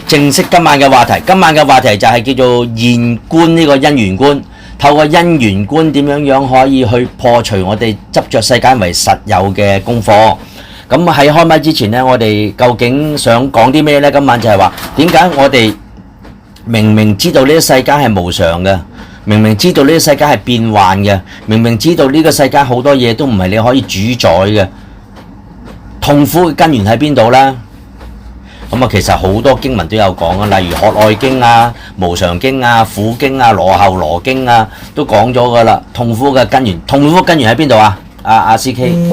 正式今晚嘅話題。今晚嘅話題就係叫做現觀呢個因緣觀，透過因緣觀點樣可以去破除我哋執着世間為實有嘅功課。咁喺開麥之前呢，我哋究竟想講啲咩呢？今晚就係話點解我哋明明知道呢個世間係無常嘅，明明知道呢個世界係變幻嘅，明明知道呢個世界好多嘢都唔係你可以主宰嘅，痛苦嘅根源喺邊度呢？咁啊，其實好多經文都有講啊，例如《學愛經》啊、《無常經》啊、《苦經》啊、《羅睺羅經》啊，都講咗噶啦。痛苦嘅根源，痛苦嘅根源喺邊度啊？阿 CK，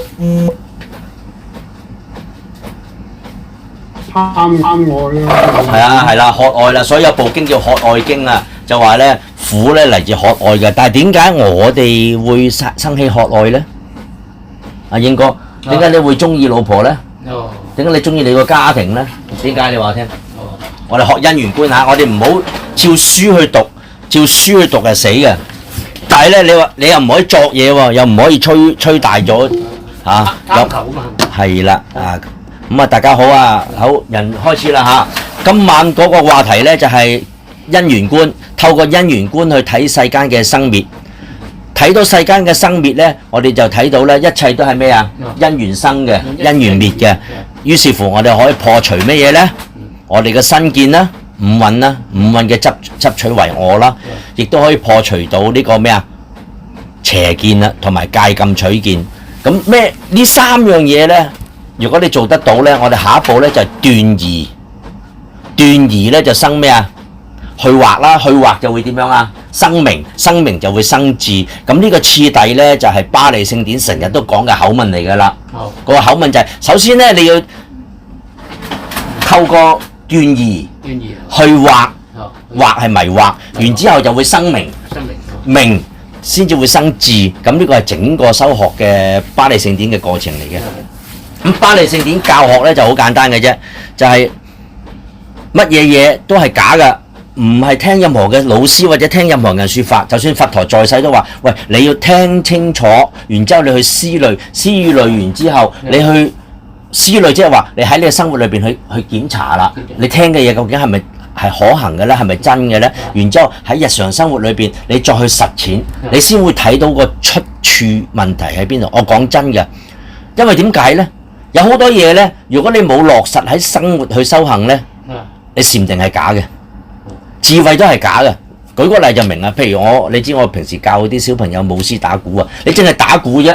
貪愛啦。係啊，係啦，學愛啦，所以有部經叫《學愛經》啊，就話咧苦咧嚟自學愛嘅。但係點解我哋會生起學愛咧？阿英哥，點解你會中意老婆咧？點解你中意你個家庭咧？點解你話我聽？我哋學因緣觀下，我哋唔好照書去讀，照書去讀係死嘅。但係咧，你話你又唔可以作嘢喎，又唔可以吹大咗嚇。交球啊嘛。係啦，咁啊，大家好啊，好人開始啦嚇。今晚嗰個話題咧就係因緣觀，透過因緣觀去睇世間嘅生滅。睇到世間嘅生滅咧，我哋就睇到咧，一切都係咩啊？因緣生嘅，因緣滅嘅。於是乎，我哋可以破除乜嘢咧？我哋嘅身見啦、五蘊啦、五蘊嘅執取為我啦，亦都可以破除到呢個咩啊？邪見啦，同埋戒禁取見。咁咩呢三樣嘢咧？如果你做得到咧，我哋下一步咧就係斷疑。斷疑咧就生咩啊？去惑啦，去惑就會點樣啊？生明，生明就會生智。咁呢個次第咧就係巴利聖典成日都講嘅口吻嚟㗎啦。嗰個口吻就係首先咧你要透過斷疑去惑，惑係迷惑，然之後就會生明，明先至會生智。咁呢個係整個修學嘅巴利聖典嘅過程嚟嘅。咁巴利聖典教學咧就好簡單嘅啫，就係乜嘢嘢都係假㗎。唔係聽任何嘅老師或者聽任何人説法，就算佛陀在世都話：喂，你要聽清楚，然之後你去思慮，思慮完之後，你去思慮，即係話你喺你嘅生活裏邊去檢查啦。你聽嘅嘢究竟係咪係可行嘅咧？係咪真嘅咧？然之後喺日常生活裏邊，你再去實踐，你先會睇到個出處問題喺邊度。我講真嘅，因為點解咧？有好多嘢咧，如果你冇落實喺生活去修行咧，你禪定係假嘅。智慧都係假嘅，舉個例就明啦。譬如你知我平時教啲小朋友舞獅打鼓啊，你淨係打鼓啫。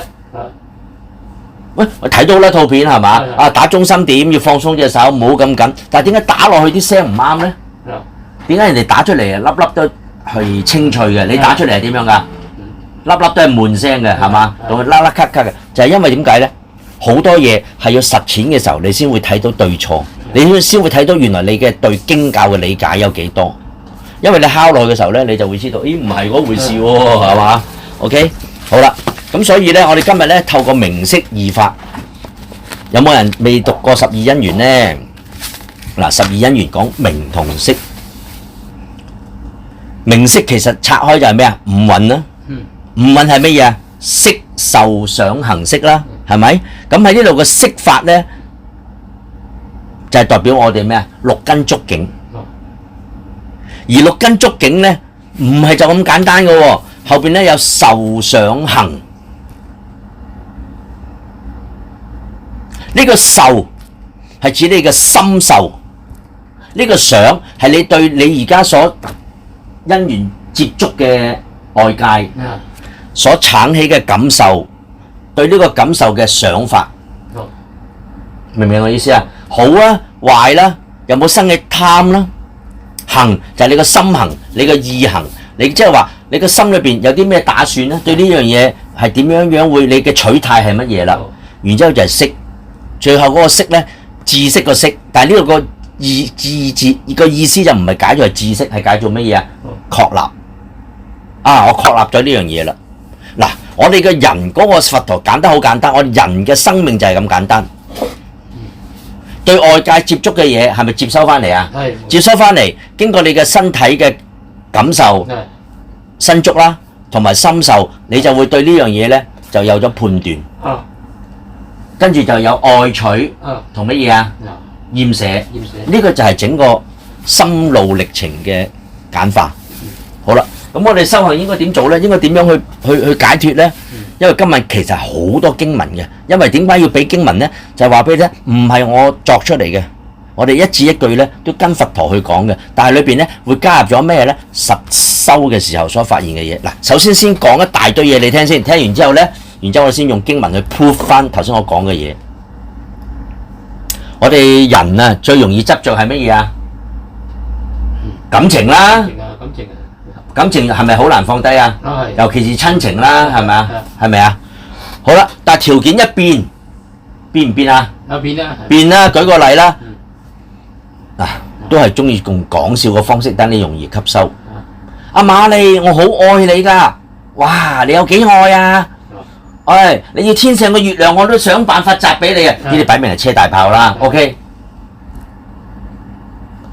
喂，我睇到啦套片係嘛？啊，打中心點要放鬆隻手，唔好咁緊。但係點解打落去啲聲唔啱咧？點解人哋打出嚟啊粒粒都係清脆嘅？你打出嚟係點樣㗎？粒粒都係悶聲嘅係嘛？同埋甩甩咳咳嘅，就係因為點解咧？好多嘢係要實踐嘅時候，你先會睇到對錯，你先會睇到原來你嘅對經教嘅理解有幾多。因為你敲落去嘅時候咧，你就會知道，咦唔係嗰回事喎，係嘛 ？OK， 好啦，咁所以咧，我哋今日咧透過明晰二法，有冇人未讀過十二因緣咧？嗱，十二因緣講明同識，明晰其實拆開就係咩啊？五蘊啦，五蘊係乜嘢啊？色受想行識啦，係咪？咁喺呢度嘅色法咧，就係代表我哋咩啊？六根觸境。而六根觸境咧，唔係就咁簡單嘅喎，後邊咧有受想行。呢個受係指你嘅心受，呢個想係你對你而家所因緣接觸嘅外界所產起嘅感受，對呢個感受嘅想法，明唔明我意思啊？好啊，壞啦，有冇生起貪啦？行就係你個心行，你個意行，你即係話你個心裏邊有啲咩打算咧？對呢樣嘢係點樣會？你嘅取態係乜嘢啦？然之後就係識，最後嗰個識咧，知識個識，但係呢個個意字個意思就唔係解做係知識，係解做乜嘢啊？確立啊！我確立咗呢樣嘢啦。嗱，我哋嘅人嗰個佛陀揀得好簡單，我哋人嘅生命就係咁簡單。對外界接觸嘅嘢係咪接收翻嚟啊？係接收翻嚟，經過你嘅身體嘅感受、身觸啦，同埋心受，你就會對呢樣嘢咧就有咗判斷。跟住就有愛取同乜嘢啊？厭捨。呢個就係整個心路歷程嘅簡化。好啦，咁我哋修行應該點做咧？應該點樣去解脫咧？因為今日其實好多經文嘅，因為點解要俾經文咧？就係話俾你聽，唔係我作出嚟嘅，我哋一字一句咧都跟佛陀去講嘅，但係裏邊咧會加入咗咩咧？實修嘅時候所發現嘅嘢。嗱，首先講一大堆嘢你聽先，聽完之後咧，然之後我先用經文去 prove 翻頭先我講嘅嘢。我哋人啊最容易執着係乜嘢啊？感情啦，感情係咪好難放低啊？尤其是親情啦，係咪啊？係咪啊？好啦，但係條件一變唔變啊？變啦，舉個例啦，嗱，都係中意用講笑嘅方式，等你容易吸收。阿瑪麗，我好愛你㗎，哇！你有幾愛啊？唉，你要天上嘅月亮，我都想辦法擲俾你啊！呢啲擺明係車大炮啦，OK？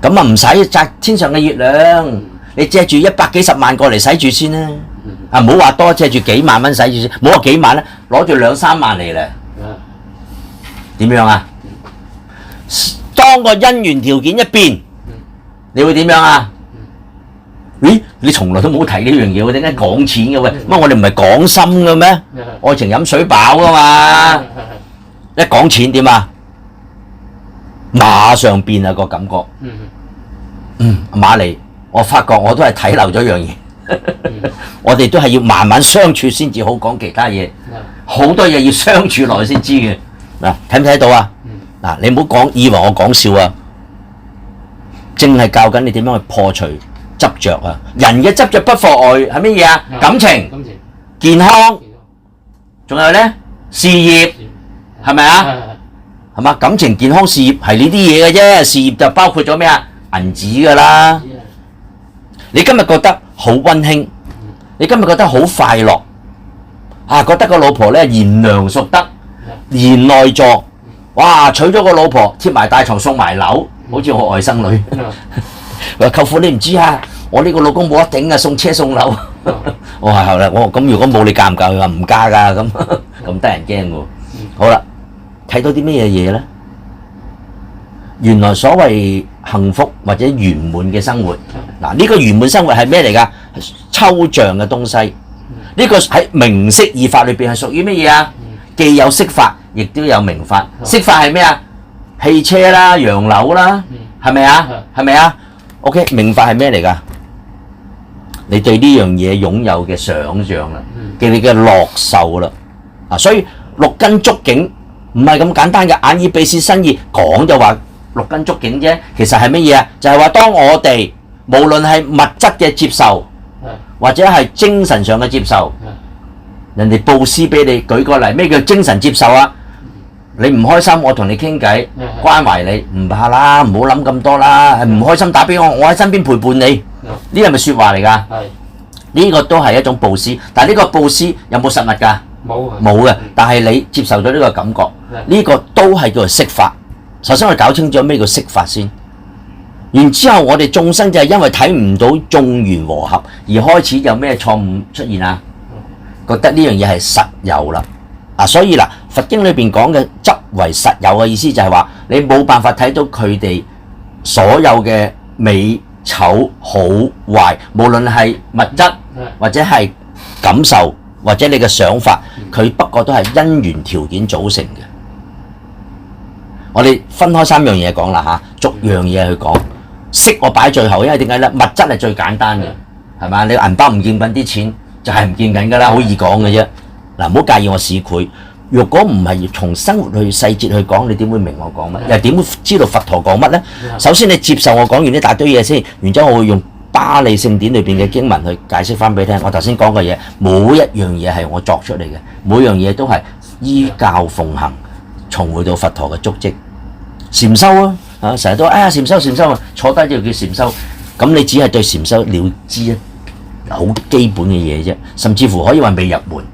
咁啊唔使擲天上嘅月亮。你借住100幾10萬過嚟使住先啦，啊唔好話多，借住幾萬蚊使住先，唔好話幾萬啦，攞住2、3萬嚟咧，點樣啊？當個姻緣條件一變，你會點樣啊？咦，你從來都冇提呢樣嘢喎，點解講錢嘅喂？乜我哋唔係講心嘅咩？愛情飲水飽噶嘛，一講錢點啊？馬上變啊個感覺，瑪麗。我發覺我都係睇漏咗樣嘢，我哋都係要慢慢相處先至好講其他嘢，好多嘢要相處落去先知嘅。嗱，睇唔睇到啊？嗱，你唔好講以為我講笑啊，正係教緊你點樣去破除執着啊！人嘅執着不妨礙係乜嘢啊？感情、健康，仲有咧事業，係咪啊？係嘛？感情、健康、事業係呢啲嘢嘅啫，事業就包括咗咩啊？銀紙㗎啦。你今日覺得好溫馨，你今日覺得好快樂，啊覺得個老婆咧賢良淑德、賢內助，哇娶咗個老婆貼埋大床送埋樓，好似我外甥女。話舅父你唔知啊，我呢個老公冇得頂啊，送車送樓。我話係啦，我咁如果冇你嫁唔嫁？佢話唔嫁㗎，咁得人驚喎。好啦，睇到啲咩嘢嘢咧？原來所謂幸福或者圓滿嘅生活，嗱呢個圓滿生活係咩嚟㗎？抽象嘅東西，呢個喺名色二法裏邊係屬於乜嘢啊？既有色法，亦都有名法。色法係咩啊？汽車啦、洋樓啦，係咪啊？係咪啊 ？OK， 名法係咩嚟㗎？你對呢樣嘢擁有嘅想像啦，嘅你嘅樂受啦，啊，所以六根觸境唔係咁簡單嘅，眼耳鼻舌身意講就話。六根觸境啫，其實係乜嘢啊？就係話當我哋無論係物質嘅接受，或者係精神上嘅接受，人哋佈施俾你，舉個例，咩叫精神接受啊？你唔開心，我同你傾偈，關懷你，唔怕啦，唔好諗咁多啦，係唔開心打俾我，我喺身邊陪伴你，呢係咪説話嚟㗎？呢個都係一種佈施，但係呢個佈施有冇實物㗎？冇嘅，但係你接受咗呢個感覺，呢個都係叫做色法。首先我哋搞清楚咩叫色法先，然之後我哋眾生就係因為睇唔到眾緣和合而開始有咩錯誤出現啊？覺得呢樣嘢係實有啦，所以嗱，佛經裏邊講嘅執為實有嘅意思就係話你冇辦法睇到佢哋所有嘅美醜好壞，無論係物質或者係感受或者你嘅想法，佢不過都係因緣條件組成嘅。我哋分開3樣嘢講啦嚇，逐樣嘢去講。色我擺最後，因為點解咧？物質係最簡單嘅，係嘛？你銀包唔見緊啲錢，就係唔見緊㗎啦，好易講嘅啫。嗱，唔好介意我市儈。若果唔係從生活去細節去講，你點會明我講乜？又點會知道佛陀講乜咧？首先你接受我講完呢大堆嘢先，然之後我會用巴利聖典裏邊嘅經文去解釋翻俾你聽。我頭先講嘅嘢，冇一樣嘢係我作出嚟嘅，每樣嘢都係依教奉行。重回到佛陀嘅足跡，禪修啊，成日都禪修啊，坐低就叫禪修。咁你只係對禪修了知好基本嘅嘢啫，甚至乎可以話未入門。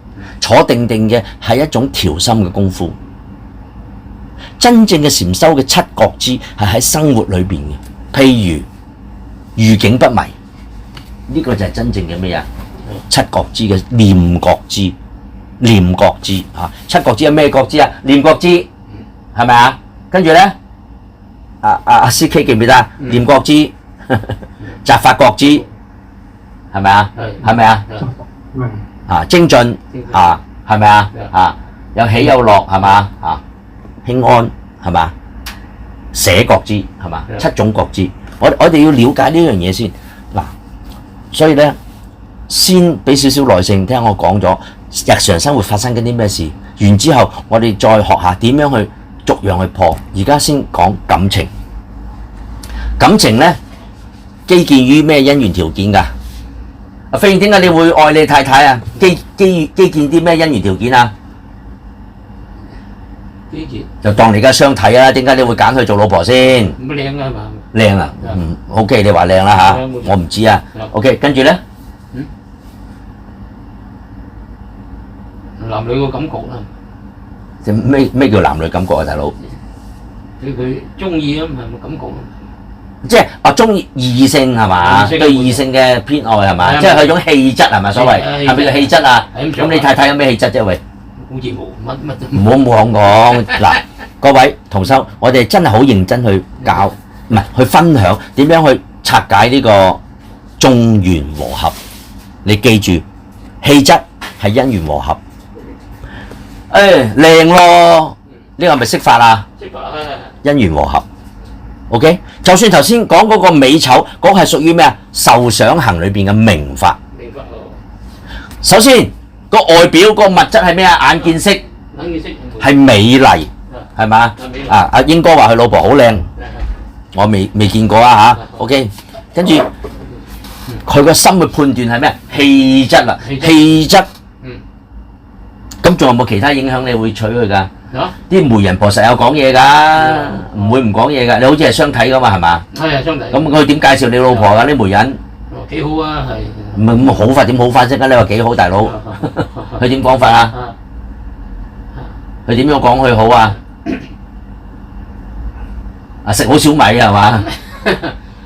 坐定定嘅係一種調心嘅功夫。真正嘅禪修嘅七覺支係喺生活裏邊嘅，譬如遇境不迷，呢個就係真正嘅咩啊？七覺支嘅念覺支。念覺支啊，七覺支係咩覺支啊？念覺支係咪啊？跟住咧，阿 CK 記唔記得啊？念覺支擇法覺之，係咪啊？係咪啊？明啊，精進啊，係咪啊？啊，有喜有樂係嘛？啊，輕安係嘛？捨覺之係嘛？七種覺之，我哋要了解呢樣嘢先嗱，所以咧先俾少少耐性聽我講咗日常生活發生緊啲咩事，完之後我哋再學下點樣去逐樣去破。而家先講感情，感情咧基建於咩因緣條件㗎？阿飛，點解你會愛你太太啊？基建啲咩因緣條件啊？基建就當你而家相睇啊！點解你會揀佢做老婆先？咁靚啊嘛，靚啊，OK，你話靚啦嚇，我唔知啊。OK，跟住咧，男女個感覺啦，咩叫男女感覺啊，大佬？佢中意啊嘛，係咪感覺啊？即係我中意異性係嘛？對異性嘅偏愛係嘛？即係佢種氣質係咪所謂？係咪叫氣質啊？咁你太太有咩氣質啫？喂，好似冇乜唔好咁講嗱，各位同修，我哋真係好認真去教，唔係去分享點樣去拆解呢個眾緣和合。你記住，氣質係因緣和合。靚咯，呢個係咪識法啊？識法啊！因緣和合。OK， 就算頭先講嗰個美醜，嗰個係屬於咩啊？受想行裏邊嘅名法。明白咯。首先個外表個物質係咩啊？眼見色眼見色係美麗，係嘛？啊，阿英哥話佢老婆好靚，我未見過啊嚇。OK， 跟住佢個心嘅判斷係咩？氣質啦，氣質。咁仲有冇其他影響？你會娶佢㗎？啲媒人婆實有講嘢㗎，唔會唔講嘢㗎。你好似係相睇㗎嘛，係嘛？係啊，相睇。咁佢點介紹你老婆㗎？啲媒人？幾好啊，係。唔係咁好法點好法啫？你話幾好，大佬？佢點講法啊？佢點樣講佢好啊？啊，食好小米係嘛？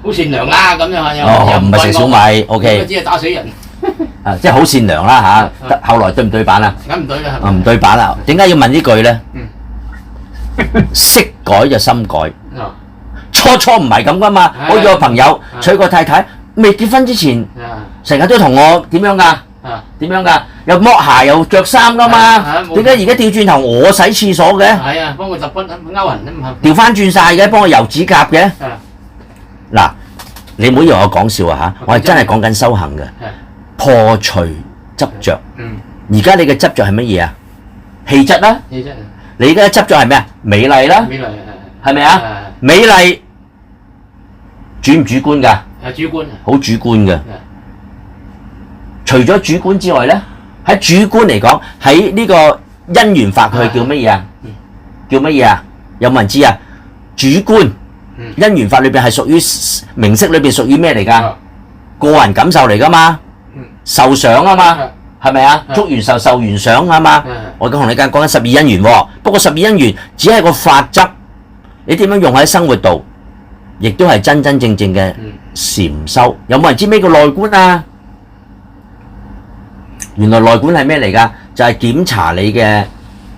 好善良啦，咁樣又唔係食小米 ，OK。只係打死人。啊，即係好善良啦嚇。後來對唔對版啊？梗唔對啦，係咪？唔對版啦。點解要問呢句咧？色改就心改。初唔係咁噶嘛。我有個朋友娶個太太，未結婚之前，成日都同我點樣㗎？點樣㗎？又剝鞋又着衫㗎嘛？點解而家調轉頭我洗廁所嘅？係啊，幫佢揼骨勾痕啫嘛。調翻轉晒嘅，幫我油指甲嘅。嗱，你唔好以為我講笑啊嚇，我係真係講緊修行嘅。破除執着。而家你嘅執着係乜嘢啊？氣質啦。氣質。你而家嘅執着係咩啊？美麗啦。美麗係咪啊？美麗主唔主觀㗎？係主觀。好主觀嘅。除咗主觀之外咧，喺主觀嚟講，喺呢個因緣法佢叫乜嘢啊？叫乜嘢啊？有冇人知啊？主觀。因緣法裏邊係屬於名色裏邊屬於咩嚟㗎？個人感受嚟㗎嘛。受想啊嘛，係咪啊？觸緣受，受緣想啊嘛。我而家同你講緊12因緣喎，不過12因緣只係個法則，你點樣用喺生活度，亦都係真真正正嘅禪修。有冇人知咩叫內觀啊？原來內觀係咩嚟㗎？就係檢查你嘅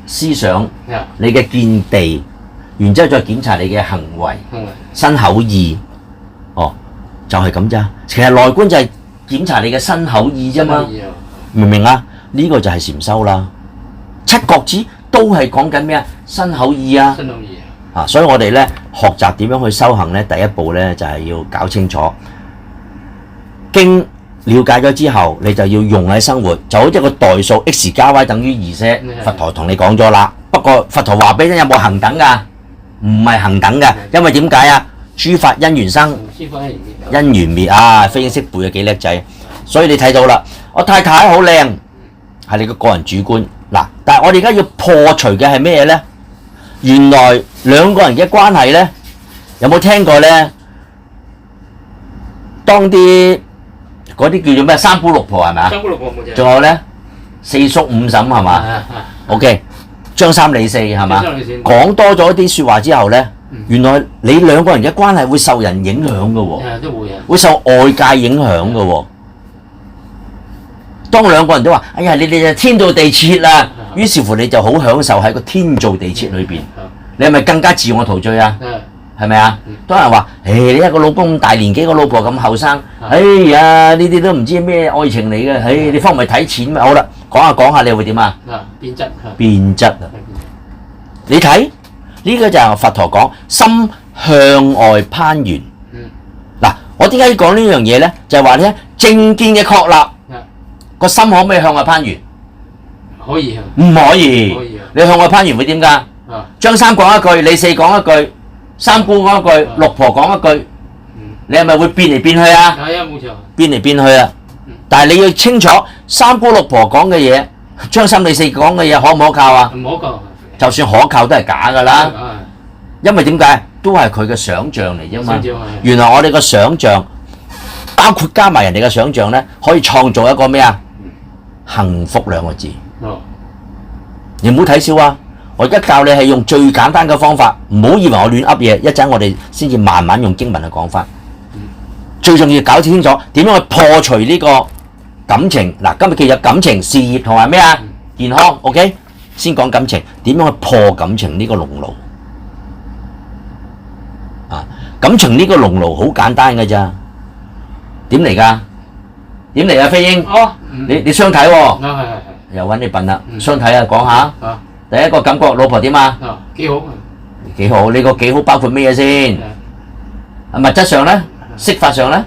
思想、你嘅見地，然之後再檢查你嘅行為、身口意。哦，就係咁咋。其實內觀就係檢查你嘅身口意啫嘛，明唔明啊？呢個就係禪修啦。七覺支都係講緊咩啊？身口意啊。身口意啊。所以我哋咧學習點樣去修行咧，第一步咧就係要搞清楚經了解咗之後，你就要用喺生活，就好似個代數 x 加 y 等於2啫。佛陀同你講咗啦，不過佛陀話俾你有冇恒等㗎？唔係恒等㗎，因為點解啊？諸法因緣生，因緣滅啊！飛鷹識背啊，幾叻仔！所以你睇到啦，我太太好靚，係你個人主觀嗱。但係我哋而家要破除嘅係咩嘢咧？原來兩個人嘅關係咧，有冇聽過咧？當啲嗰啲叫做咩三姑六婆係咪啊？三姑六婆冇錯。仲有咧四叔五嬸係嘛？OK，張三李四係嘛？講多咗啲説話之後咧。原來你兩個人嘅關係會受人影響嘅喎，都會啊，會受外界影響嘅喎。當兩個人都話：哎呀，你哋就天造地設啦，於是乎你就好享受喺個天造地設裏邊。你係咪更加自我陶醉啊？係咪啊？多人話：你一個老公咁大年紀，個老婆咁後生，哎呀，呢啲都唔知咩愛情嚟嘅。你方唔係睇錢咩？好啦，講下講下，你會點啊？變質。變質啊！你睇呢個就係佛陀講心向外攀緣。嗱，我點解要講呢樣嘢咧？就係話咧正見嘅確立，個心可唔可以向外攀緣？可以。唔可以。你向外攀緣會點㗎？張三講一句，李四講一句，三姑講一句，六婆講一句，你係咪會變嚟變去啊？係啊，冇錯。變嚟變去啊！但係你要清楚，三姑六婆講嘅嘢，張三李四講嘅嘢可唔可靠啊？唔可靠。就算可靠都係假㗎啦。因為點解？都係佢嘅想像嚟啫嘛。原來我哋嘅想像，包括加埋人哋嘅想像咧，可以創造一個咩啊？幸福兩個字。你唔好睇笑啊！我而家教你係用最簡單嘅方法，唔好以為我亂噏嘢。一陣我哋先至慢慢用經文去講法。最重要搞清楚點樣去破除呢個感情。嗱，今日其實感情、事業同埋咩啊？健康。OK， 先講感情，點樣去破感情呢個籠牢？感情呢個籠牢好簡單嘅咋？點嚟㗎？點嚟啊？飛鷹，你相睇喎。又揾你笨啦，相睇啊，講下。第一個感覺，老婆點啊？幾好。幾好？你個幾好包括咩嘢先？物質上咧，色法上咧。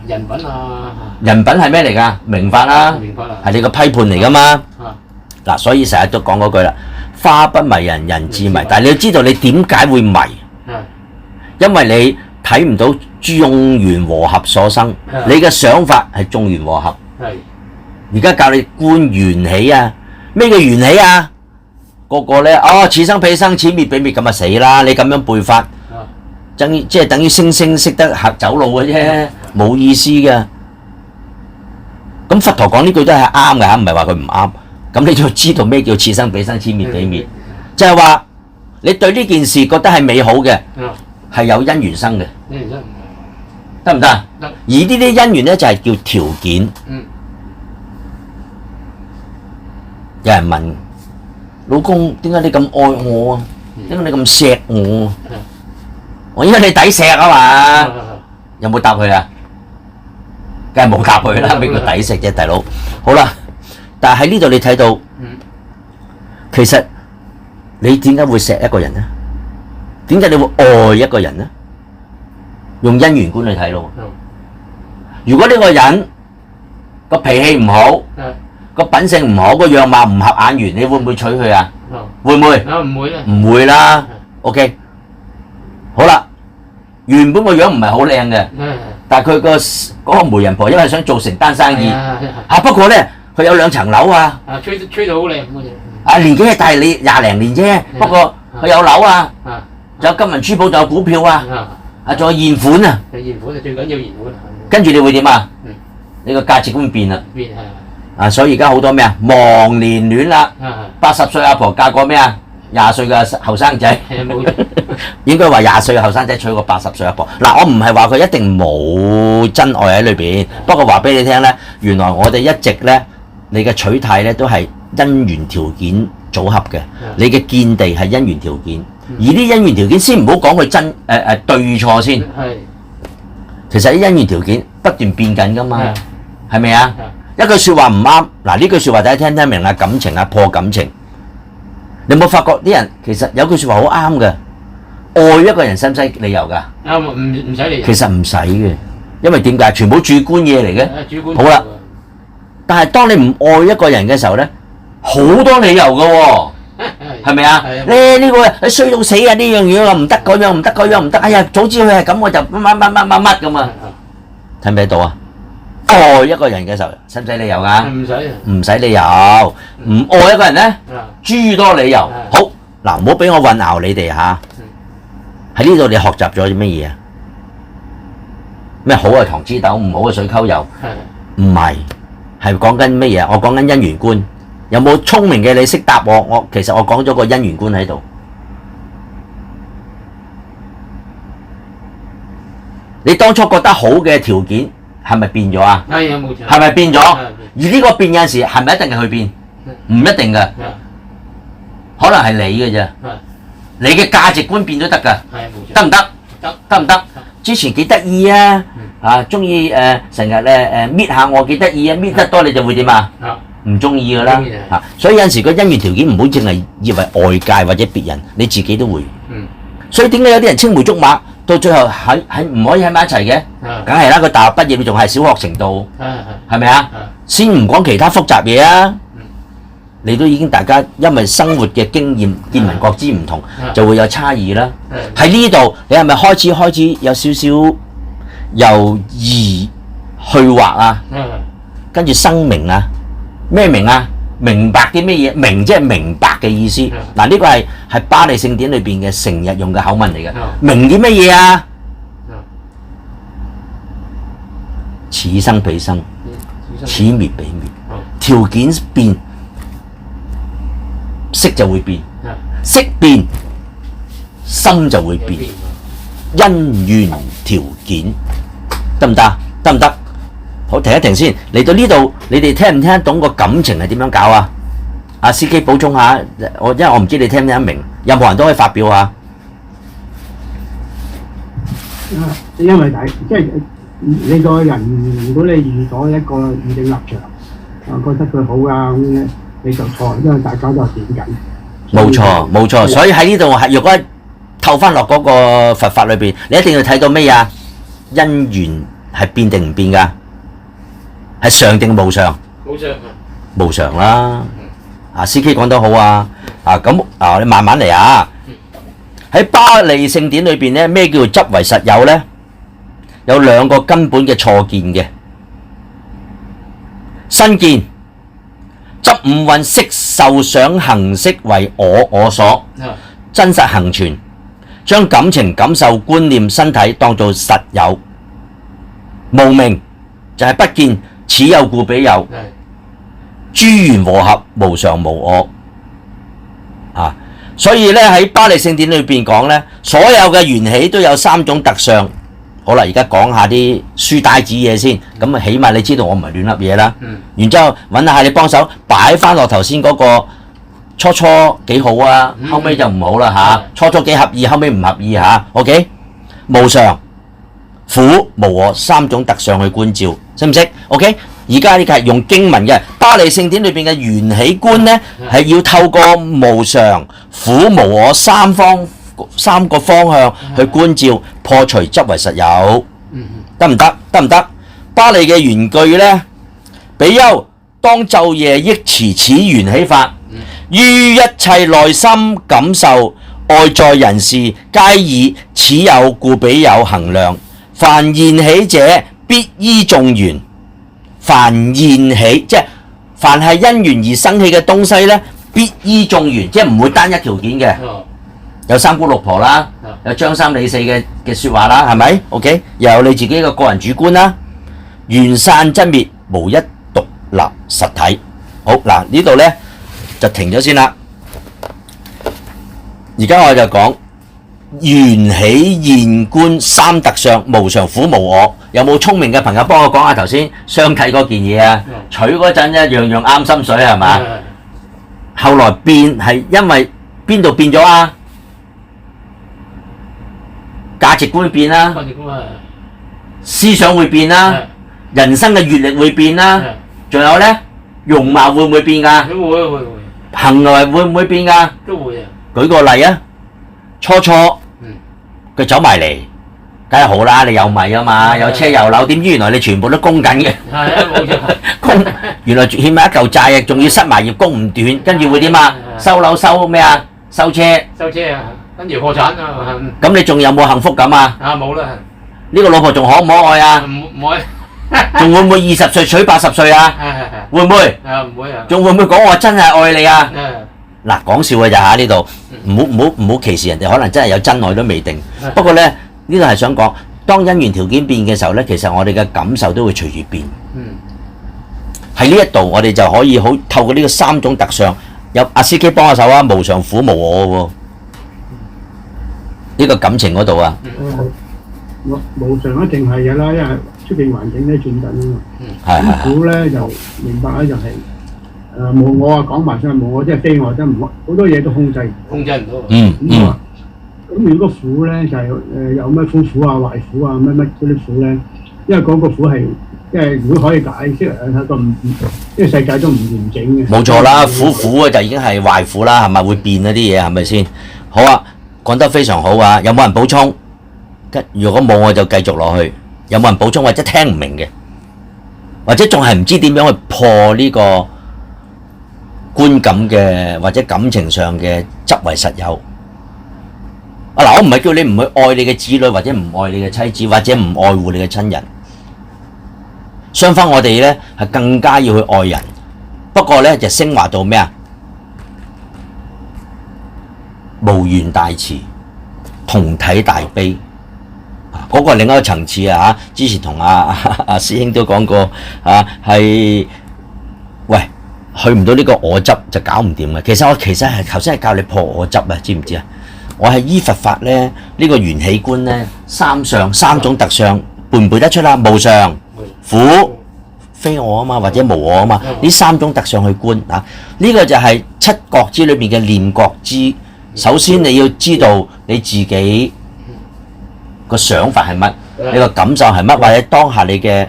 人品啊。人品係咩嚟㗎？名法啦。名法啊。係你個批判嚟㗎嘛？嗱，所以成日都講嗰句啦，花不迷人，人自迷。但係你要知道你點解會迷？因為你睇唔到眾緣和合所生，你嘅想法係眾緣和合。而家教你觀緣起啊！咩叫緣起啊？個個咧此生彼生，此滅彼滅，咁啊死啦！你咁樣背法，即係等於猩猩識得行走路嘅啫，冇意思嘅。咁佛陀講呢句都係啱嘅嚇，唔係話佢唔啱。咁你就知道咩叫此生彼生，此滅彼滅，就係話你對呢件事覺得係美好嘅，係有因緣生嘅，得唔得？得。而呢啲因緣咧就係叫條件。有人問老公，點解你咁愛我啊？點解你咁錫我啊？我因為你抵錫啊嘛。有冇答佢啊？梗係冇答佢啦，俾佢抵錫啫，大佬。好啦，但係喺呢度你睇到，其實你點解會錫一個人呢？點解你會愛一個人呢？用因緣觀去睇咯。如果呢個人個脾氣唔好，個品性唔好，個樣貌唔合眼緣，你會唔會娶佢啊？會唔會？唔會啦。唔會啦。OK， 好啦，原本個樣唔係好靚嘅，但係佢嗰個媒人婆因為想做成單生意，不過咧佢有2層樓啊。吹到好靚嗰隻。年紀係大你20零年啫，不過佢有樓啊，仲有金銀珠寶，仲有股票啊，仲有現款啊。現款最緊要現款。跟住你會點啊？你個價值觀變啦。所以而家好多咩啊？忘年戀啦，80歲阿婆嫁個咩啊？20歲嘅後生仔，應該話20歲嘅後生仔娶個80歲阿婆。嗱，我唔係話佢一定冇真愛喺裏邊，不過話俾你聽咧，原來我哋一直咧，你嘅取態咧都係因緣條件組合嘅，你嘅見地係因緣條件，而啲因緣條件先唔好講佢真對錯先。其實啲因緣條件不斷變緊㗎嘛，係咪啊？一句説話唔啱，嗱，呢句説話大家聽明啦，感情啊，破感情。你有冇發覺啲人其實有句説話好啱嘅，愛一個人使唔使理由㗎？唔使理由。其實唔使嘅，因為點解？全部主觀嘢嚟嘅。主觀。好啦，但係當你唔愛一個人嘅時候咧，好多理由㗎喎，係咪啊？呢個衰到死啊！呢樣嘢啊唔得，嗰樣唔得，嗰樣唔得。哎呀，早知佢係咁，我就乜咁啊！睇唔睇到啊？愛一個人嘅時候，使唔使理由㗎？唔使。唔使理由。唔愛一個人咧，諸多理由。好，嗱，唔好俾我混淆你哋嚇。喺呢度你學習咗啲乜嘢啊？咩好嘅糖枝豆，唔好嘅水溝油。唔係，係講緊乜嘢？我講緊因緣觀。有冇聰明嘅你識答我？其實我講咗個因緣觀喺度。你當初覺得好嘅條件係咪變咗啊？係啊，冇錯。係咪變咗？而呢個變有陣時係咪一定係去變？唔一定嘅，可能係你嘅啫。你嘅價值觀變都得㗎，得唔得？得唔得？之前幾得意啊！中意成日搣下我幾得意啊！搣得多你就會點啊？唔中意噶啦所以有陣時個姻緣條件唔好淨係以為外界或者別人，你自己都會。所以點解有啲人青梅竹馬到最後唔可以喺埋一齊嘅？梗係啦，佢大學畢業仲係小學程度，係咪啊？先唔講其他複雜嘢啊！你都已經大家因為生活嘅經驗見聞覺知唔同，就會有差異啦。喺呢度你係咪開始有少少由易去畫啊？跟住生明啊？咩明啊？明白啲咩嘢？明即係明白嘅意思。嗱，呢個係巴利聖典裏邊嘅成日用嘅口吻嚟嘅。明啲乜嘢啊？此生彼生，此滅彼滅。條件變，色就會變，色變，心就會變。因緣條件得唔得？得唔得？好，停一停先。嚟到呢度，你哋聽唔聽得懂個感情係點樣搞啊？阿司機補充下，因為我唔知你聽唔聽得明，任何人都可以發表下。因為即係你個人，如果你遇到一個預定立場，覺得佢好啊咁咧，你就錯，因為大家都係點緊。冇錯，冇錯。所以喺呢度係，如果透翻落嗰個佛法裏邊，你一定要睇到咩啊？因緣係變定唔變㗎？係常定無常？無常啦。司機講得好啊。你慢慢嚟啊。喺巴利聖典裏邊咧，咩叫做執為實有咧？有兩個根本嘅錯見嘅。身見，執五蘊色受想行識為我所，真實恆存，將感情、感受、觀念、身體當做實有。無明就係不見，此有故彼有，諸緣和合，無常無我。所以咧喺巴利聖典裏邊講咧，所有嘅緣起都有三種特相。好啦，而家講下啲書呆子嘢先，咁起碼你知道我唔係亂噏嘢啦。然之後揾下你幫手擺翻落頭先嗰個初幾好啊，後尾就唔好啦初幾合意，後尾唔合意OK， 無常、苦、無我三種特相去觀照，識唔識 ？OK， 而家呢個係用經文嘅巴利聖典裏邊嘅緣起觀呢，係要透過無常、苦、無我三個方向去觀照，破除執為實有，得唔得？得唔得？巴利嘅原句呢，比丘當晝夜憶持此緣起法，於一切內心感受外在人事，皆以此有故彼有衡量。凡現起者，必依眾緣。凡現起，即係凡係因緣而生起嘅東西呢，必依眾緣，即係唔會單一條件嘅。有三姑六婆啦，有張三李四嘅説話啦，係咪 ？OK， 又有你自己嘅個人主觀啦。緣散則滅，無一獨立實體。好嗱，呢度呢就停咗先啦。而家我就講緣起現觀三特相，無常、苦、無我。有冇聰明嘅朋友幫我講下頭先相睇嗰件嘢啊？取嗰陣一樣樣啱心水係嘛？後來變係因為邊度變咗啊？價值觀會變啦，思想會變啦，人生嘅閲歷會變啦，仲有呢，容貌會唔會變㗎？會。行為會唔會變㗎？都會啊。舉個例啊，初佢走埋嚟，梗係好啦，你有米啊嘛，有車有樓，點知原來你全部都供緊嘅。係啊，冇錯。供原來欠埋一嚿債啊，仲要塞埋業供唔斷，跟住會點啊？收樓收咩啊？收車啊！跟住破產啊！咁你仲有冇幸福感啊？冇啦！呢個老婆仲可唔可愛啊？唔愛。仲會唔會20歲娶80歲啊？會唔會？唔會啊！仲會唔會講我真係愛你啊？嗱，講笑嘅咋呢度，唔好歧視人哋，可能真係有真愛都未定。不過咧，呢度係想講，當因緣條件變嘅時候咧，其實我哋嘅感受都會隨住變。喺呢一度，我哋就可以好透過呢個三種特相，有阿司機幫下手啊，無常、苦、無我喎。呢個感情嗰度啊，無常一定係嘅啦，因為出邊環境咧轉緊啊嘛。苦咧就明白咧就係無我啊，講埋先係無我，即係非我，真唔好多嘢都控制唔到。如果苦咧就係、有咩苦苦啊、壞苦啊、乜乜嗰啲苦咧，因為嗰個苦係即係如果可以解釋係個唔，呢個世界都唔完整嘅。冇錯啦，苦苦就已經係壞苦啦，係咪會變嗰啲嘢係咪先？好啊，講得非常好啊！有冇人補充？如果冇我就繼續落去。有冇人補充或者聽唔明嘅，或者仲係唔知點樣去破呢個觀感嘅或者感情上嘅執為實有？啊嗱，我唔係叫你唔去愛你嘅子女，或者唔愛你嘅妻子，或者唔愛護你嘅親人。相反，我哋呢係更加要去愛人。不過呢，就升華到咩啊？無緣大慈，同體大悲。嗰個係另一個層次啊！嚇，之前同阿師兄都講過啊，係喂去唔到呢個我執就搞唔掂嘅。其實我係頭先係教你破我執啊，知唔知啊？我係依佛法咧，呢個緣起觀咧，三種特相背唔背得出啦？無常、苦、非我啊嘛，或者無我啊嘛，呢三種特相去觀啊。呢個就係七覺支裏邊嘅念覺支。首先你要知道你自己個想法係乜，你個感受係乜，或者當下你嘅